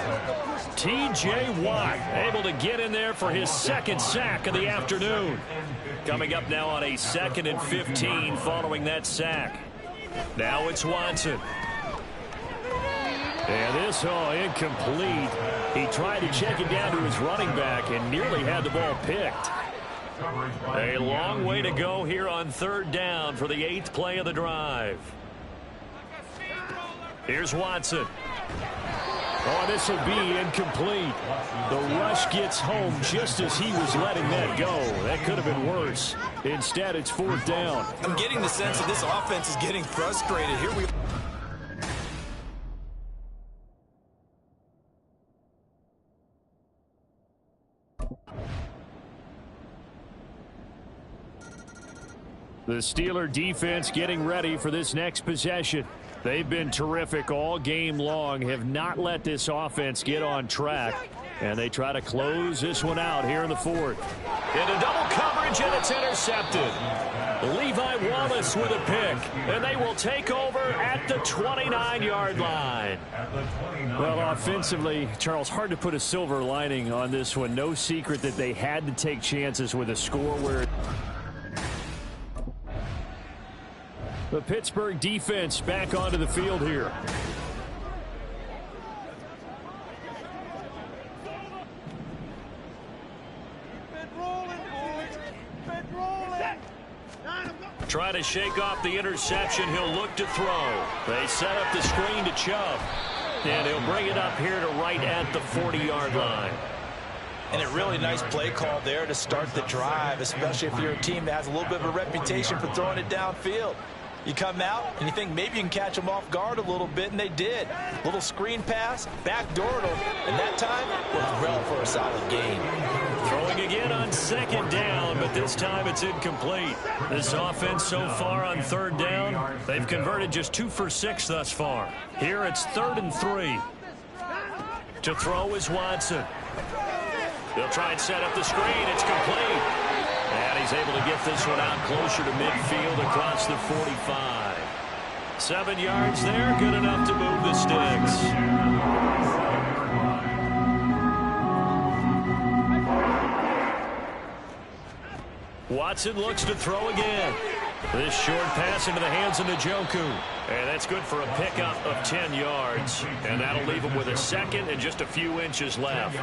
T.J. Watt able to get in there for his 2nd sack of the afternoon. Coming up now on a 2nd and 15 following that sack. Now it's Watson. And this, incomplete. He tried to check it down to his running back and nearly had the ball picked. A long way to go here on 3rd down for the 8th play of the drive. Here's Watson. Oh, this will be incomplete. The rush gets home just as he was letting that go. That could have been worse. Instead, it's 4th down. I'm getting the sense that this offense is getting frustrated. Here we The Steeler defense getting ready for this next possession. They've been terrific all game long, have not let this offense get on track, and they try to close this one out here in the 4th. Into double coverage, and it's intercepted. Levi Wallace with a pick, and they will take over at the 29-yard line. Well, offensively, Charles, hard to put a silver lining on this one. No secret that they had to take chances with a score where the Pittsburgh defense back onto the field here. Try to shake off the interception. He'll look to throw. They set up the screen to Chubb. And he'll bring it up here to right at the 40-yard line. And a really nice play call there to start the drive, especially if you're a team that has a little bit of a reputation for throwing it downfield. You come out and you think maybe you can catch them off guard a little bit, and they did. Little screen pass, backdoored them, and that time was well for a solid gain. Throwing again on 2nd down, but this time it's incomplete. This offense so far on 3rd down, they've converted just 2 for 6 thus far. Here it's 3rd and 3. To throw is Watson. They'll try and set up the screen. It's complete. And he's able to get this one out closer to midfield across the 45. 7 yards there, good enough to move the sticks. Watson looks to throw again. This short pass into the hands of Njoku. And that's good for a pickup of 10 yards. And that'll leave him with a 2nd and just a few inches left.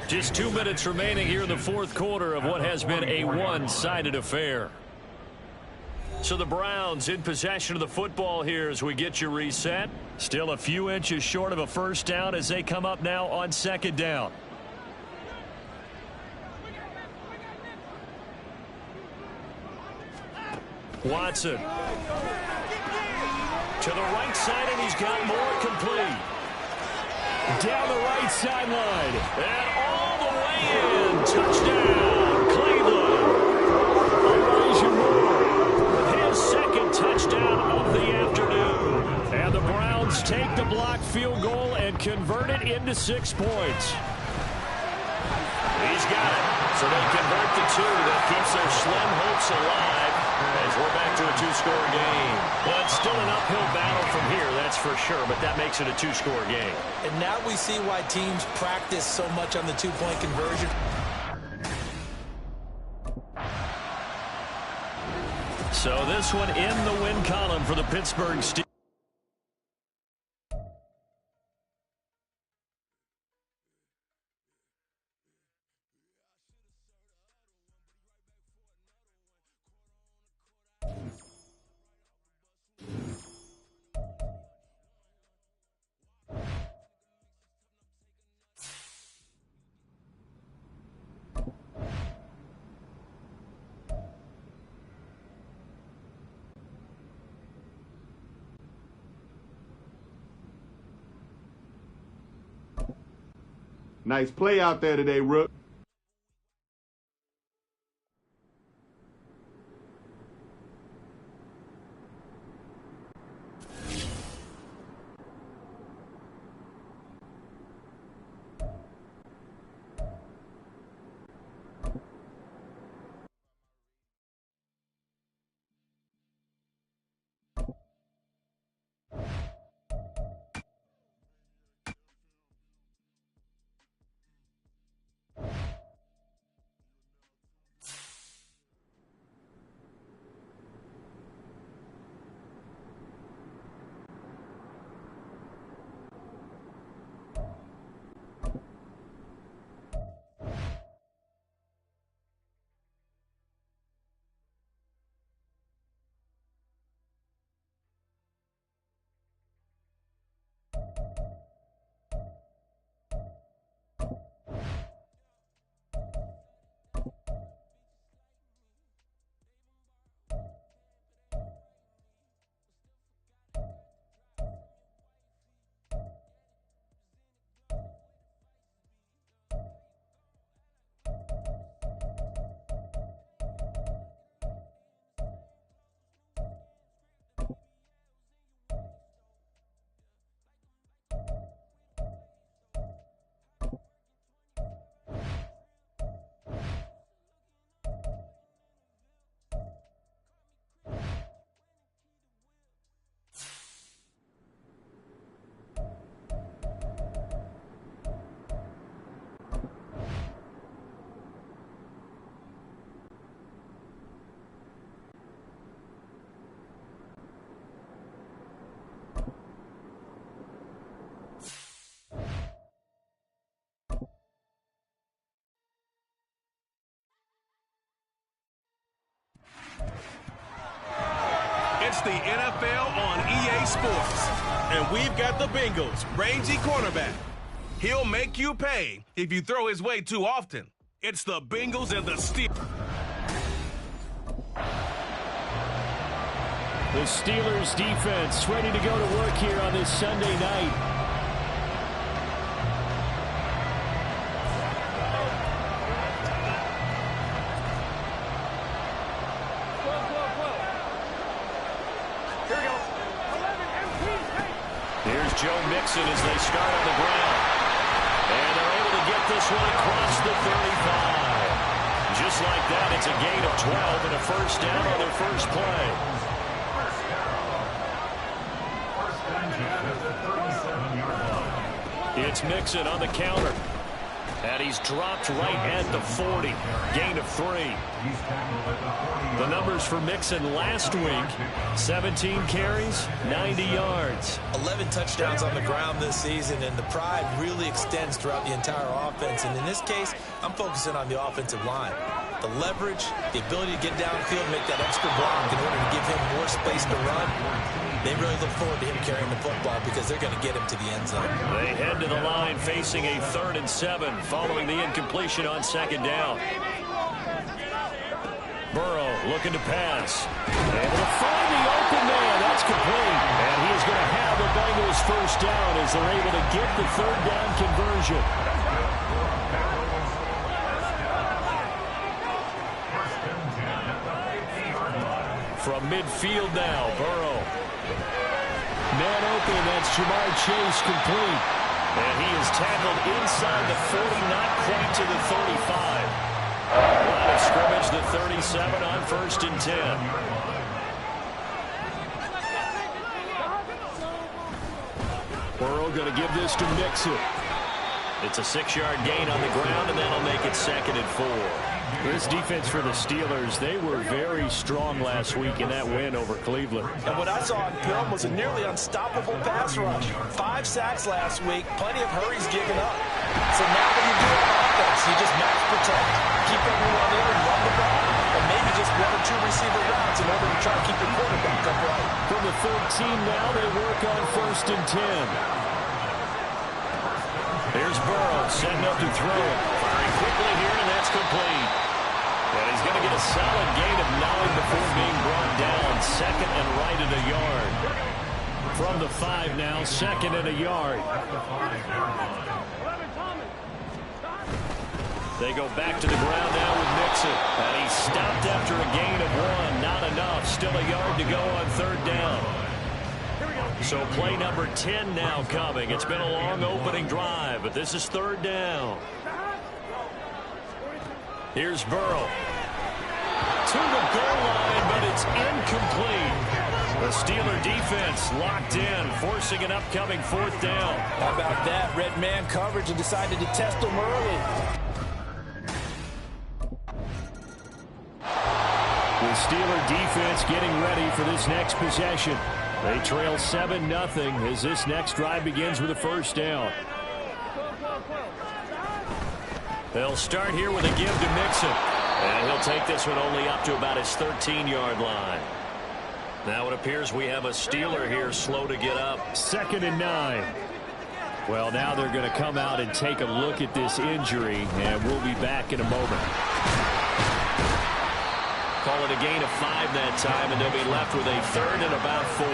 Just 2 minutes remaining here in the 4th quarter of what has been a one-sided affair. So the Browns in possession of the football here as we get you reset. Still a few inches short of a 1st down as they come up now on 2nd down. Watson. To the right side, and he's got more complete. Down the right sideline. And all the way in. Touchdown, Cleveland. Elijah Moore with his 2nd touchdown of the afternoon. And the Browns take the blocked field goal and convert it into 6 points. He's got it. So they convert the 2. That keeps their slim hopes alive as we're back to a 2-score game. Well, it's still an uphill battle from here, that's for sure, but that makes it a 2-score game. And now we see why teams practice so much on the 2-point conversion. So this one in the win column for the Pittsburgh Steelers. Nice play out there today, Rook. Watch the NFL on EA Sports. And we've got the Bengals' rangy cornerback. He'll make you pay if you throw his way too often. It's the Bengals and the Steelers. The Steelers defense ready to go to work here on this Sunday night. Joe Mixon as they start on the ground. And they're able to get this one across the 35. Just like that, it's a gain of 12 and a first down on their first play. It's Mixon on the counter. And he's dropped right at the 40. Gain of 3. The numbers for Mixon last week: 17 carries, 90 yards. 11 touchdowns on the ground this season, and the pride really extends throughout the entire offense. And in this case, I'm focusing on the offensive line. The leverage, the ability to get downfield, make that extra block in order to give him more space to run. They really look forward to him carrying the football because they're going to get him to the end zone. They head to the line facing a 3rd and 7 following the incompletion on 2nd down. Burrow looking to pass. Able to find the open man. That's complete. And he is going to have the Bengals first down as they're able to get the 3rd down conversion. From midfield now, Burrow. Man open, that's Jamar Chase, complete. And he is tackled inside the 40, not quite to the 35. Line of scrimmage, the 37 on 1st and 10. Burrow going to give this to Mixon. It's a 6-yard gain on the ground, and that'll make it 2nd and 4. This defense for the Steelers, they were very strong last week in that win over Cleveland. And what I saw on film was a nearly unstoppable pass rush. 5 sacks last week, plenty of hurries given up. So now what do you do on offense? You just match protect, keep everyone in and run the ball, and maybe just 1 or 2 receiver routes in order to try to keep your quarterback upright. From the 13 now, they work on 1st and 10. Here's Burrow setting up to throw it. Firing quickly here, and that's complete. And he's going to get a solid gain of 9 before being brought down. 2nd and right at a yard. From the 5 now, 2nd and a yard. They go back to the ground now with Mixon. And he stopped after a gain of 1. Not enough. Still a yard to go on 3rd down. So play number 10 now coming. It's been a long opening drive, but this is 3rd down. Here's Burrow. To the goal line, but it's incomplete. The Steeler defense locked in, forcing an upcoming 4th down. How about that? Red man coverage and decided to test him early. The Steeler defense getting ready for this next possession. They trail 7-0 as this next drive begins with a 1st down. They'll start here with a give to Mixon. And he'll take this one only up to about his 13-yard line. Now it appears we have a Steeler here slow to get up. 2nd and 9. Well, now they're going to come out and take a look at this injury, and we'll be back in a moment. Call it a gain of 5 that time, and they'll be left with a 3rd and about 4.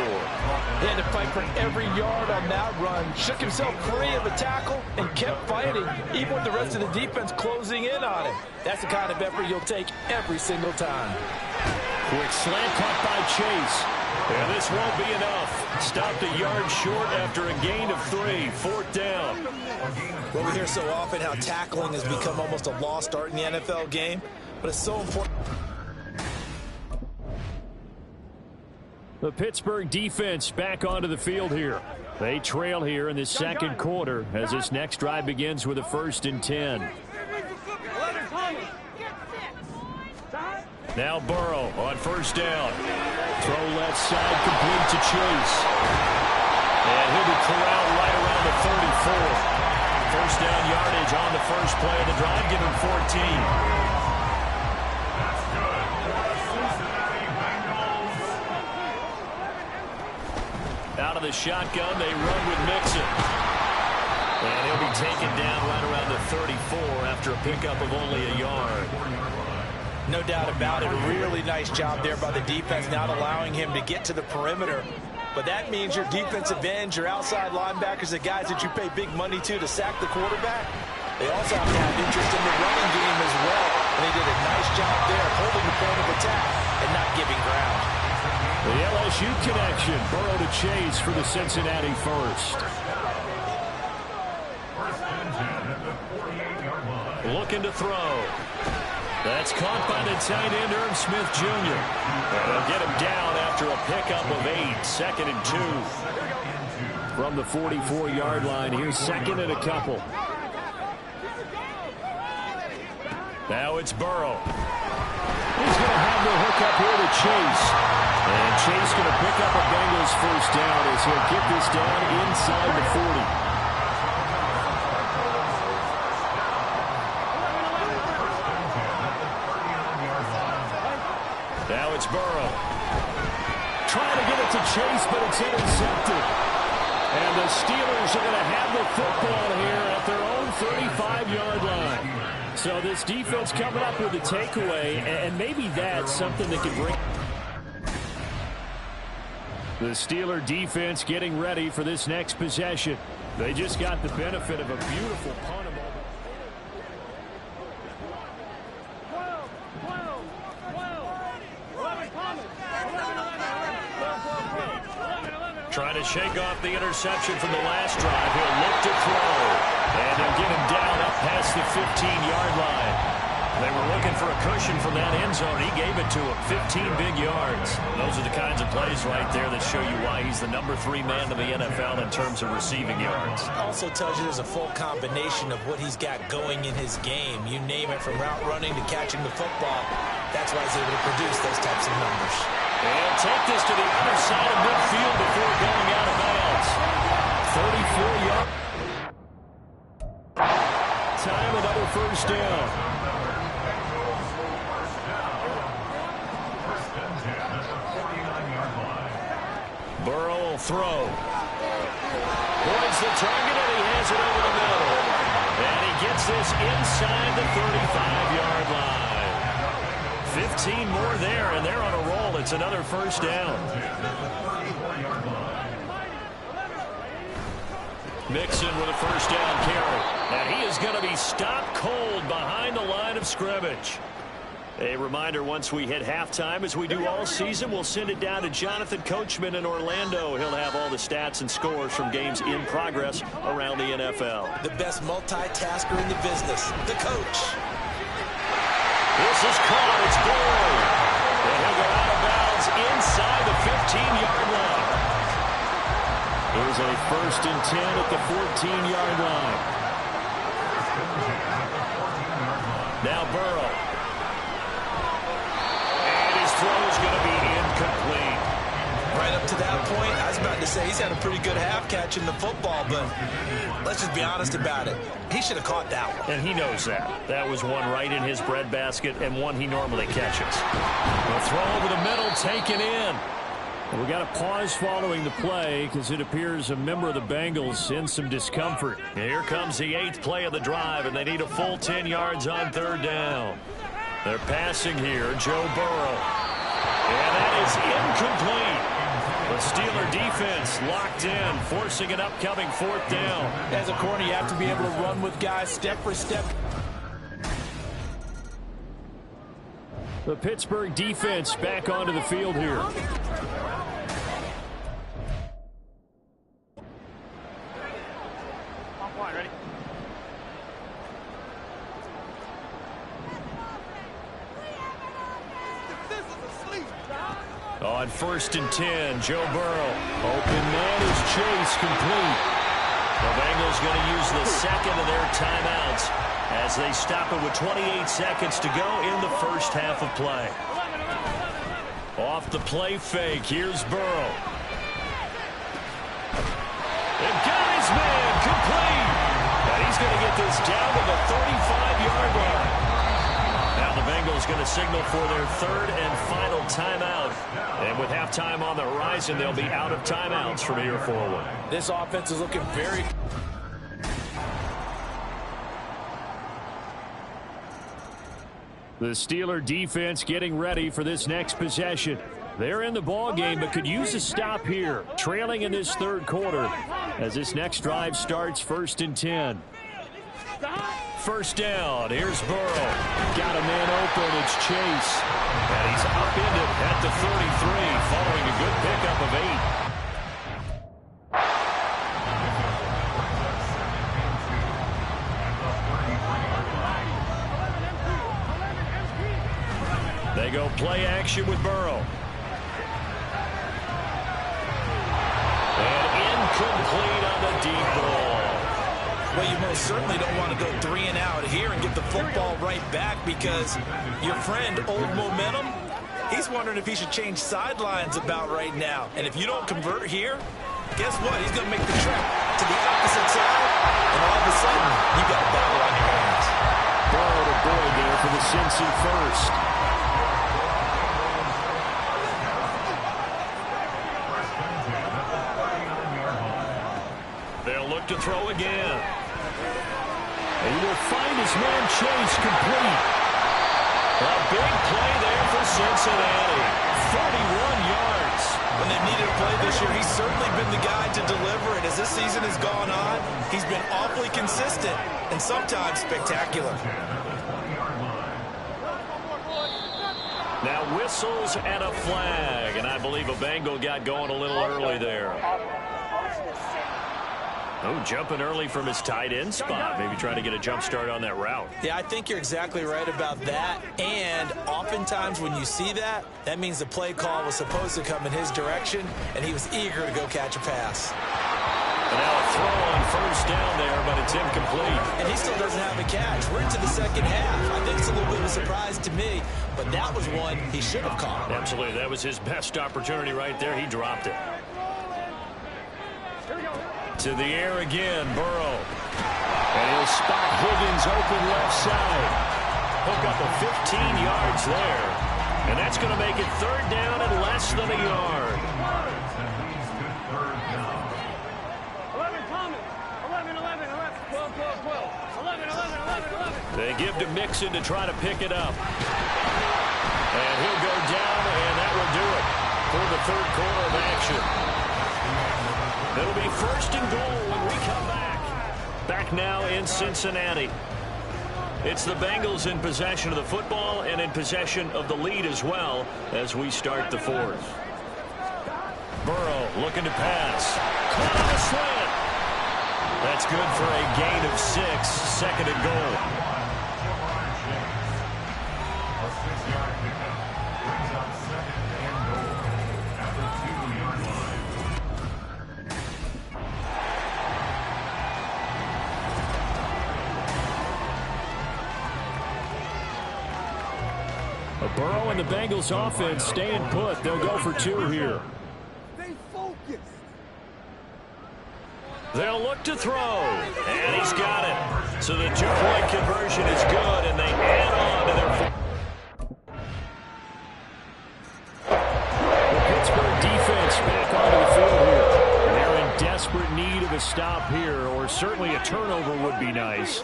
He had to fight for every yard on that run. Shook himself free of the tackle and kept fighting, even with the rest of the defense closing in on him. That's the kind of effort you'll take every single time. Quick slant caught by Chase. And this won't be enough. Stopped a yard short after a gain of 3. 4th down. Well, we hear so often how tackling has become almost a lost art in the NFL game, but it's so important. The Pittsburgh defense back onto the field here. They trail here in the 2nd quarter as this next drive begins with a 1st and 10. Now Burrow on 1st down. Throw left side, complete to Chase. And he'll be corralled right around the 34. 1st down yardage on the first play of the drive, give him 14. of the shotgun. They run with Mixon. And he'll be taken down right around the 34 after a pickup of only a yard. No doubt about it. A really nice job there by the defense, not allowing him to get to the perimeter. But that means your defensive ends, your outside linebackers, the guys that you pay big money to sack the quarterback, they also have to have interest in the running game as well. And they did a nice job there holding the point of attack and not giving ground. The LSU connection. Burrow to Chase for the Cincinnati first. Looking to throw. That's caught by the tight end, Irv Smith Jr. They'll get him down after a pickup of 8, 2nd and 2. From the 44-yard line, here's 2nd and a couple. Now it's Burrow. He's going to have the hook up here to Chase. And Chase going to pick up a Bengals first down as he'll get this down inside the 40. Now it's Burrow. Trying to get it to Chase, but it's intercepted. And the Steelers are going to have the football here at their own 35-yard line. So this defense coming up with a takeaway, and maybe that's something that can bring. The Steeler defense getting ready for this next possession. They just got the benefit of a beautiful punt. Trying to shake off the interception from the last drive. He'll look to throw. And they'll get him down up past the 15-yard line. They were looking for a cushion from that end zone. He gave it to him. 15 big yards. Those are the kinds of plays right there that show you why he's the number 3 man in the NFL in terms of receiving yards. Also tells you there's a full combination of what he's got going in his game. You name it, from route running to catching the football. That's why he's able to produce those types of numbers. And take this to the other side of midfield before going out of bounds. 34 yards. Time, another first down. Burrow will throw. Points the target, and he has it over the middle. And he gets this inside the 35-yard line. 15 more there, and they're on a roll. It's another first down. Mixon with a first down carry. And he is going to be stopped cold behind the line of scrimmage. A reminder, once we hit halftime, as we do all season, we'll send it down to Jonathan Coachman in Orlando. He'll have all the stats and scores from games in progress around the NFL. The best multitasker in the business, the coach. This is caught. It's Boyd. And he'll go out of bounds inside the 15-yard line. Here's a 1st and 10 at the 14-yard line. Now Burrow. And his throw is going to be incomplete. Right up to that point, I was about to say he's had a pretty good half catching the football, but let's just be honest about it. He should have caught that one. And he knows that. That was one right in his breadbasket and one he normally catches. The throw over the middle, taken in. We got a pause following the play because it appears a member of the Bengals in some discomfort. Here comes the 8th play of the drive, and they need a full 10 yards on 3rd down. They're passing here, Joe Burrow. And that is incomplete. The Steeler defense locked in, forcing an upcoming 4th down. As a corner, you have to be able to run with guys step for step. The Pittsburgh defense back onto the field here. On 1st and 10, Joe Burrow. Open man is Chase, complete. The Bengals going to use the 2nd of their timeouts as they stop it with 28 seconds to go in the first half of play. Off the play fake, here's Burrow. And got his man, complete. And he's going to get this down to the 35-yard line. Now the Bengals Bengals going to signal for their third and final timeout. And with halftime on the horizon, they'll be out of timeouts from here forward. This offense is looking very... The Steeler defense getting ready for this next possession. They're in the ball game, but could use a stop here, trailing in this third quarter as this next drive starts 1st and 10. First down. Here's Burrow. Got a man open. It's Chase. And he's upended at the 33 following a good pickup of 8. They go play action with Burrow. And incomplete on the deep ball. Well, you most certainly don't want to go 3 and out here and get the football right back because your friend, Old Momentum, he's wondering if he should change sidelines about right now. And if you don't convert here, guess what? He's going to make the trek to the opposite side, and all of a sudden, you got a battle on your hands. Burrow to Boyd there for the Cincy first. They'll look to throw again. He will find his man Chase complete. A big play there for Cincinnati. 31 yards. When they've needed a play this year, he's certainly been the guy to deliver it. As this season has gone on, he's been awfully consistent and sometimes spectacular. Now whistles and a flag, and I believe a Bengal got going a little early there. Oh, jumping early from his tight end spot. Maybe trying to get a jump start on that route. Yeah, I think you're exactly right about that. And oftentimes when you see that, that means the play call was supposed to come in his direction, and he was eager to go catch a pass. And now a throw on first down there, but it's incomplete. And he still doesn't have a catch. We're into the second half. I think it's a little bit of a surprise to me, but that was one he should have caught. Absolutely. That was his best opportunity right there. He dropped it. To the air again, Burrow. And he'll spot Higgins open left side. Hook up a 15 yards there. And that's going to make it third down and less than a yard. 11, Thomas. 11, 11, 11. 12, 12, 12. 11, 11, 11, 11. They give to Mixon to try to pick it up. And he'll go down, and that will do it for the third quarter of action. It'll be first and goal when we come back. Back now in Cincinnati. It's the Bengals in possession of the football and in possession of the lead as well as we start the fourth. Burrow looking to pass. Caught on a slant. That's good for a gain of 6. Second and goal. A 6-yard pickup brings up second and goal at the 2-yard line. Burrow and the Bengals offense staying put. They'll go for 2 here. Stay focused. They'll look to throw, and he's got it. So the 2-point conversion is good, and they add on to their... The Pittsburgh defense back onto the field here. They're in desperate need of a stop here, or certainly a turnover would be nice.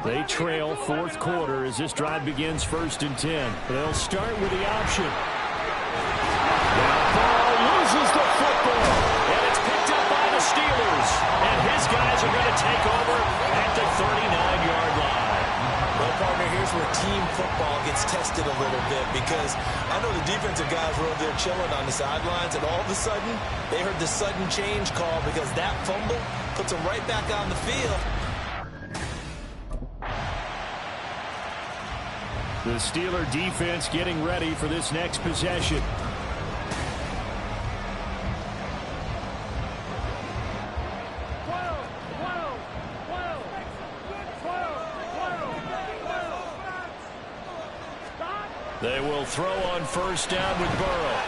They trail fourth quarter as this drive begins 1st and 10. They'll start with the option. Now Burrow loses the football, and it's picked up by the Steelers. And his guys are going to take over at the 39-yard line. Well, partner, here's where team football gets tested a little bit because I know the defensive guys were over there chilling on the sidelines, and all of a sudden, they heard the sudden change call because that fumble puts them right back on the field. The Steeler defense getting ready for this next possession. They will throw on first down with Burrow.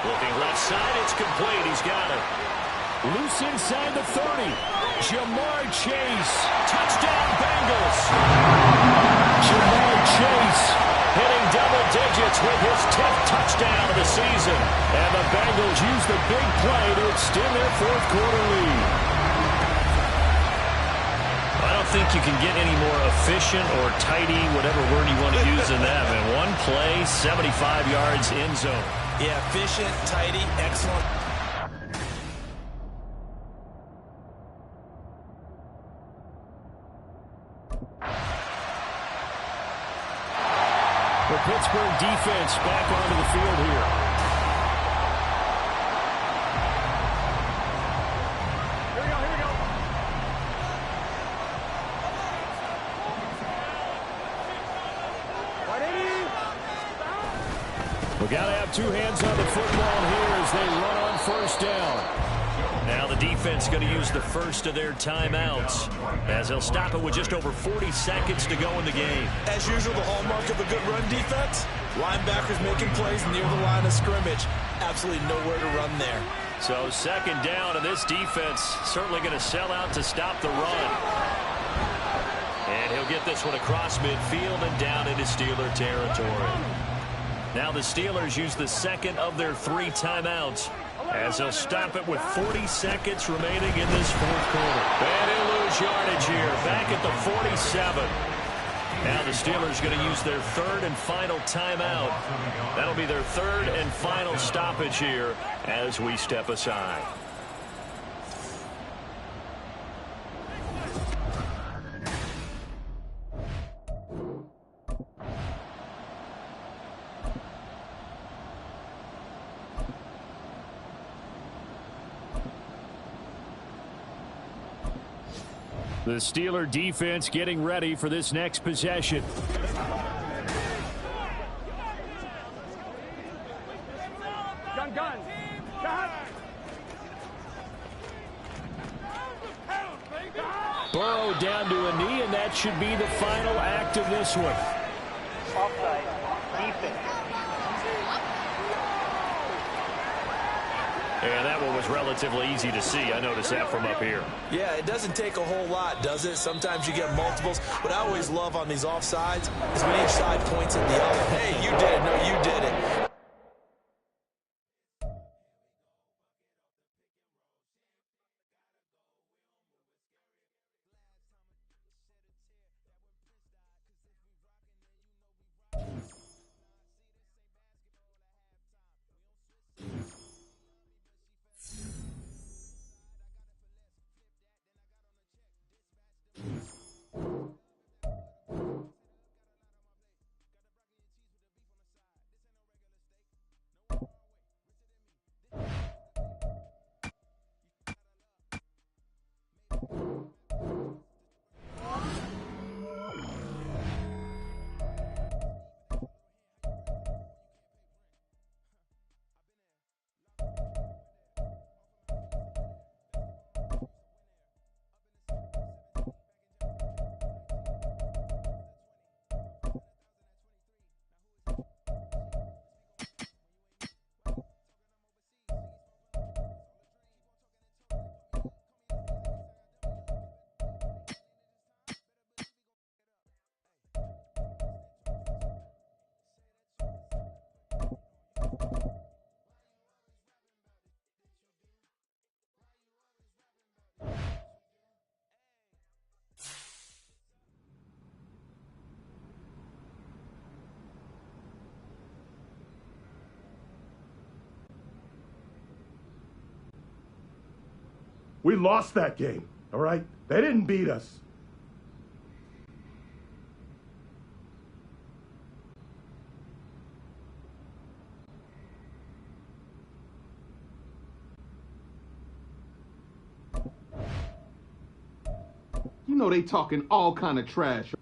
Looking left side, it's complete. He's got it. Loose inside the 30. Jamar Chase. Touchdown, Bengals. Jamar Chase hitting double digits with his 10th touchdown of the season. And the Bengals use the big play to extend their fourth quarter lead. I don't think you can get any more efficient or tidy, whatever word you want to use in that, man. One play, 75 yards, end zone. Yeah, efficient, tidy, excellent. The Pittsburgh defense back onto the field here. Here we go. We got to have two hands on the football here as they run on first down. Now the defense going to use the first of their timeouts as they'll stop it with just over 40 seconds to go in the game. As usual, the hallmark of a good run defense, linebackers making plays near the line of scrimmage. Absolutely nowhere to run there. So second down, and this defense certainly going to sell out to stop the run. And he'll get this one across midfield and down into Steeler territory. Now the Steelers use the second of their 3 timeouts as they'll stop it with 40 seconds remaining in this fourth quarter. And he'll lose yardage here, back at the 47. Now the Steelers going to use their third and final timeout. That'll be their third and final stoppage here as we step aside. The Steeler defense getting ready for this next possession. Gun. Shot. Burrow down to a knee, and that should be the final act of this one. Offside. Defense. And that one was relatively easy to see. I noticed that from up here. Yeah, it doesn't take a whole lot, does it? Sometimes you get multiples. What I always love on these offsides is when each side points at the other. Hey, you did it. No, you did it. We lost that game, all right? They didn't beat us. You know they talking all kind of trash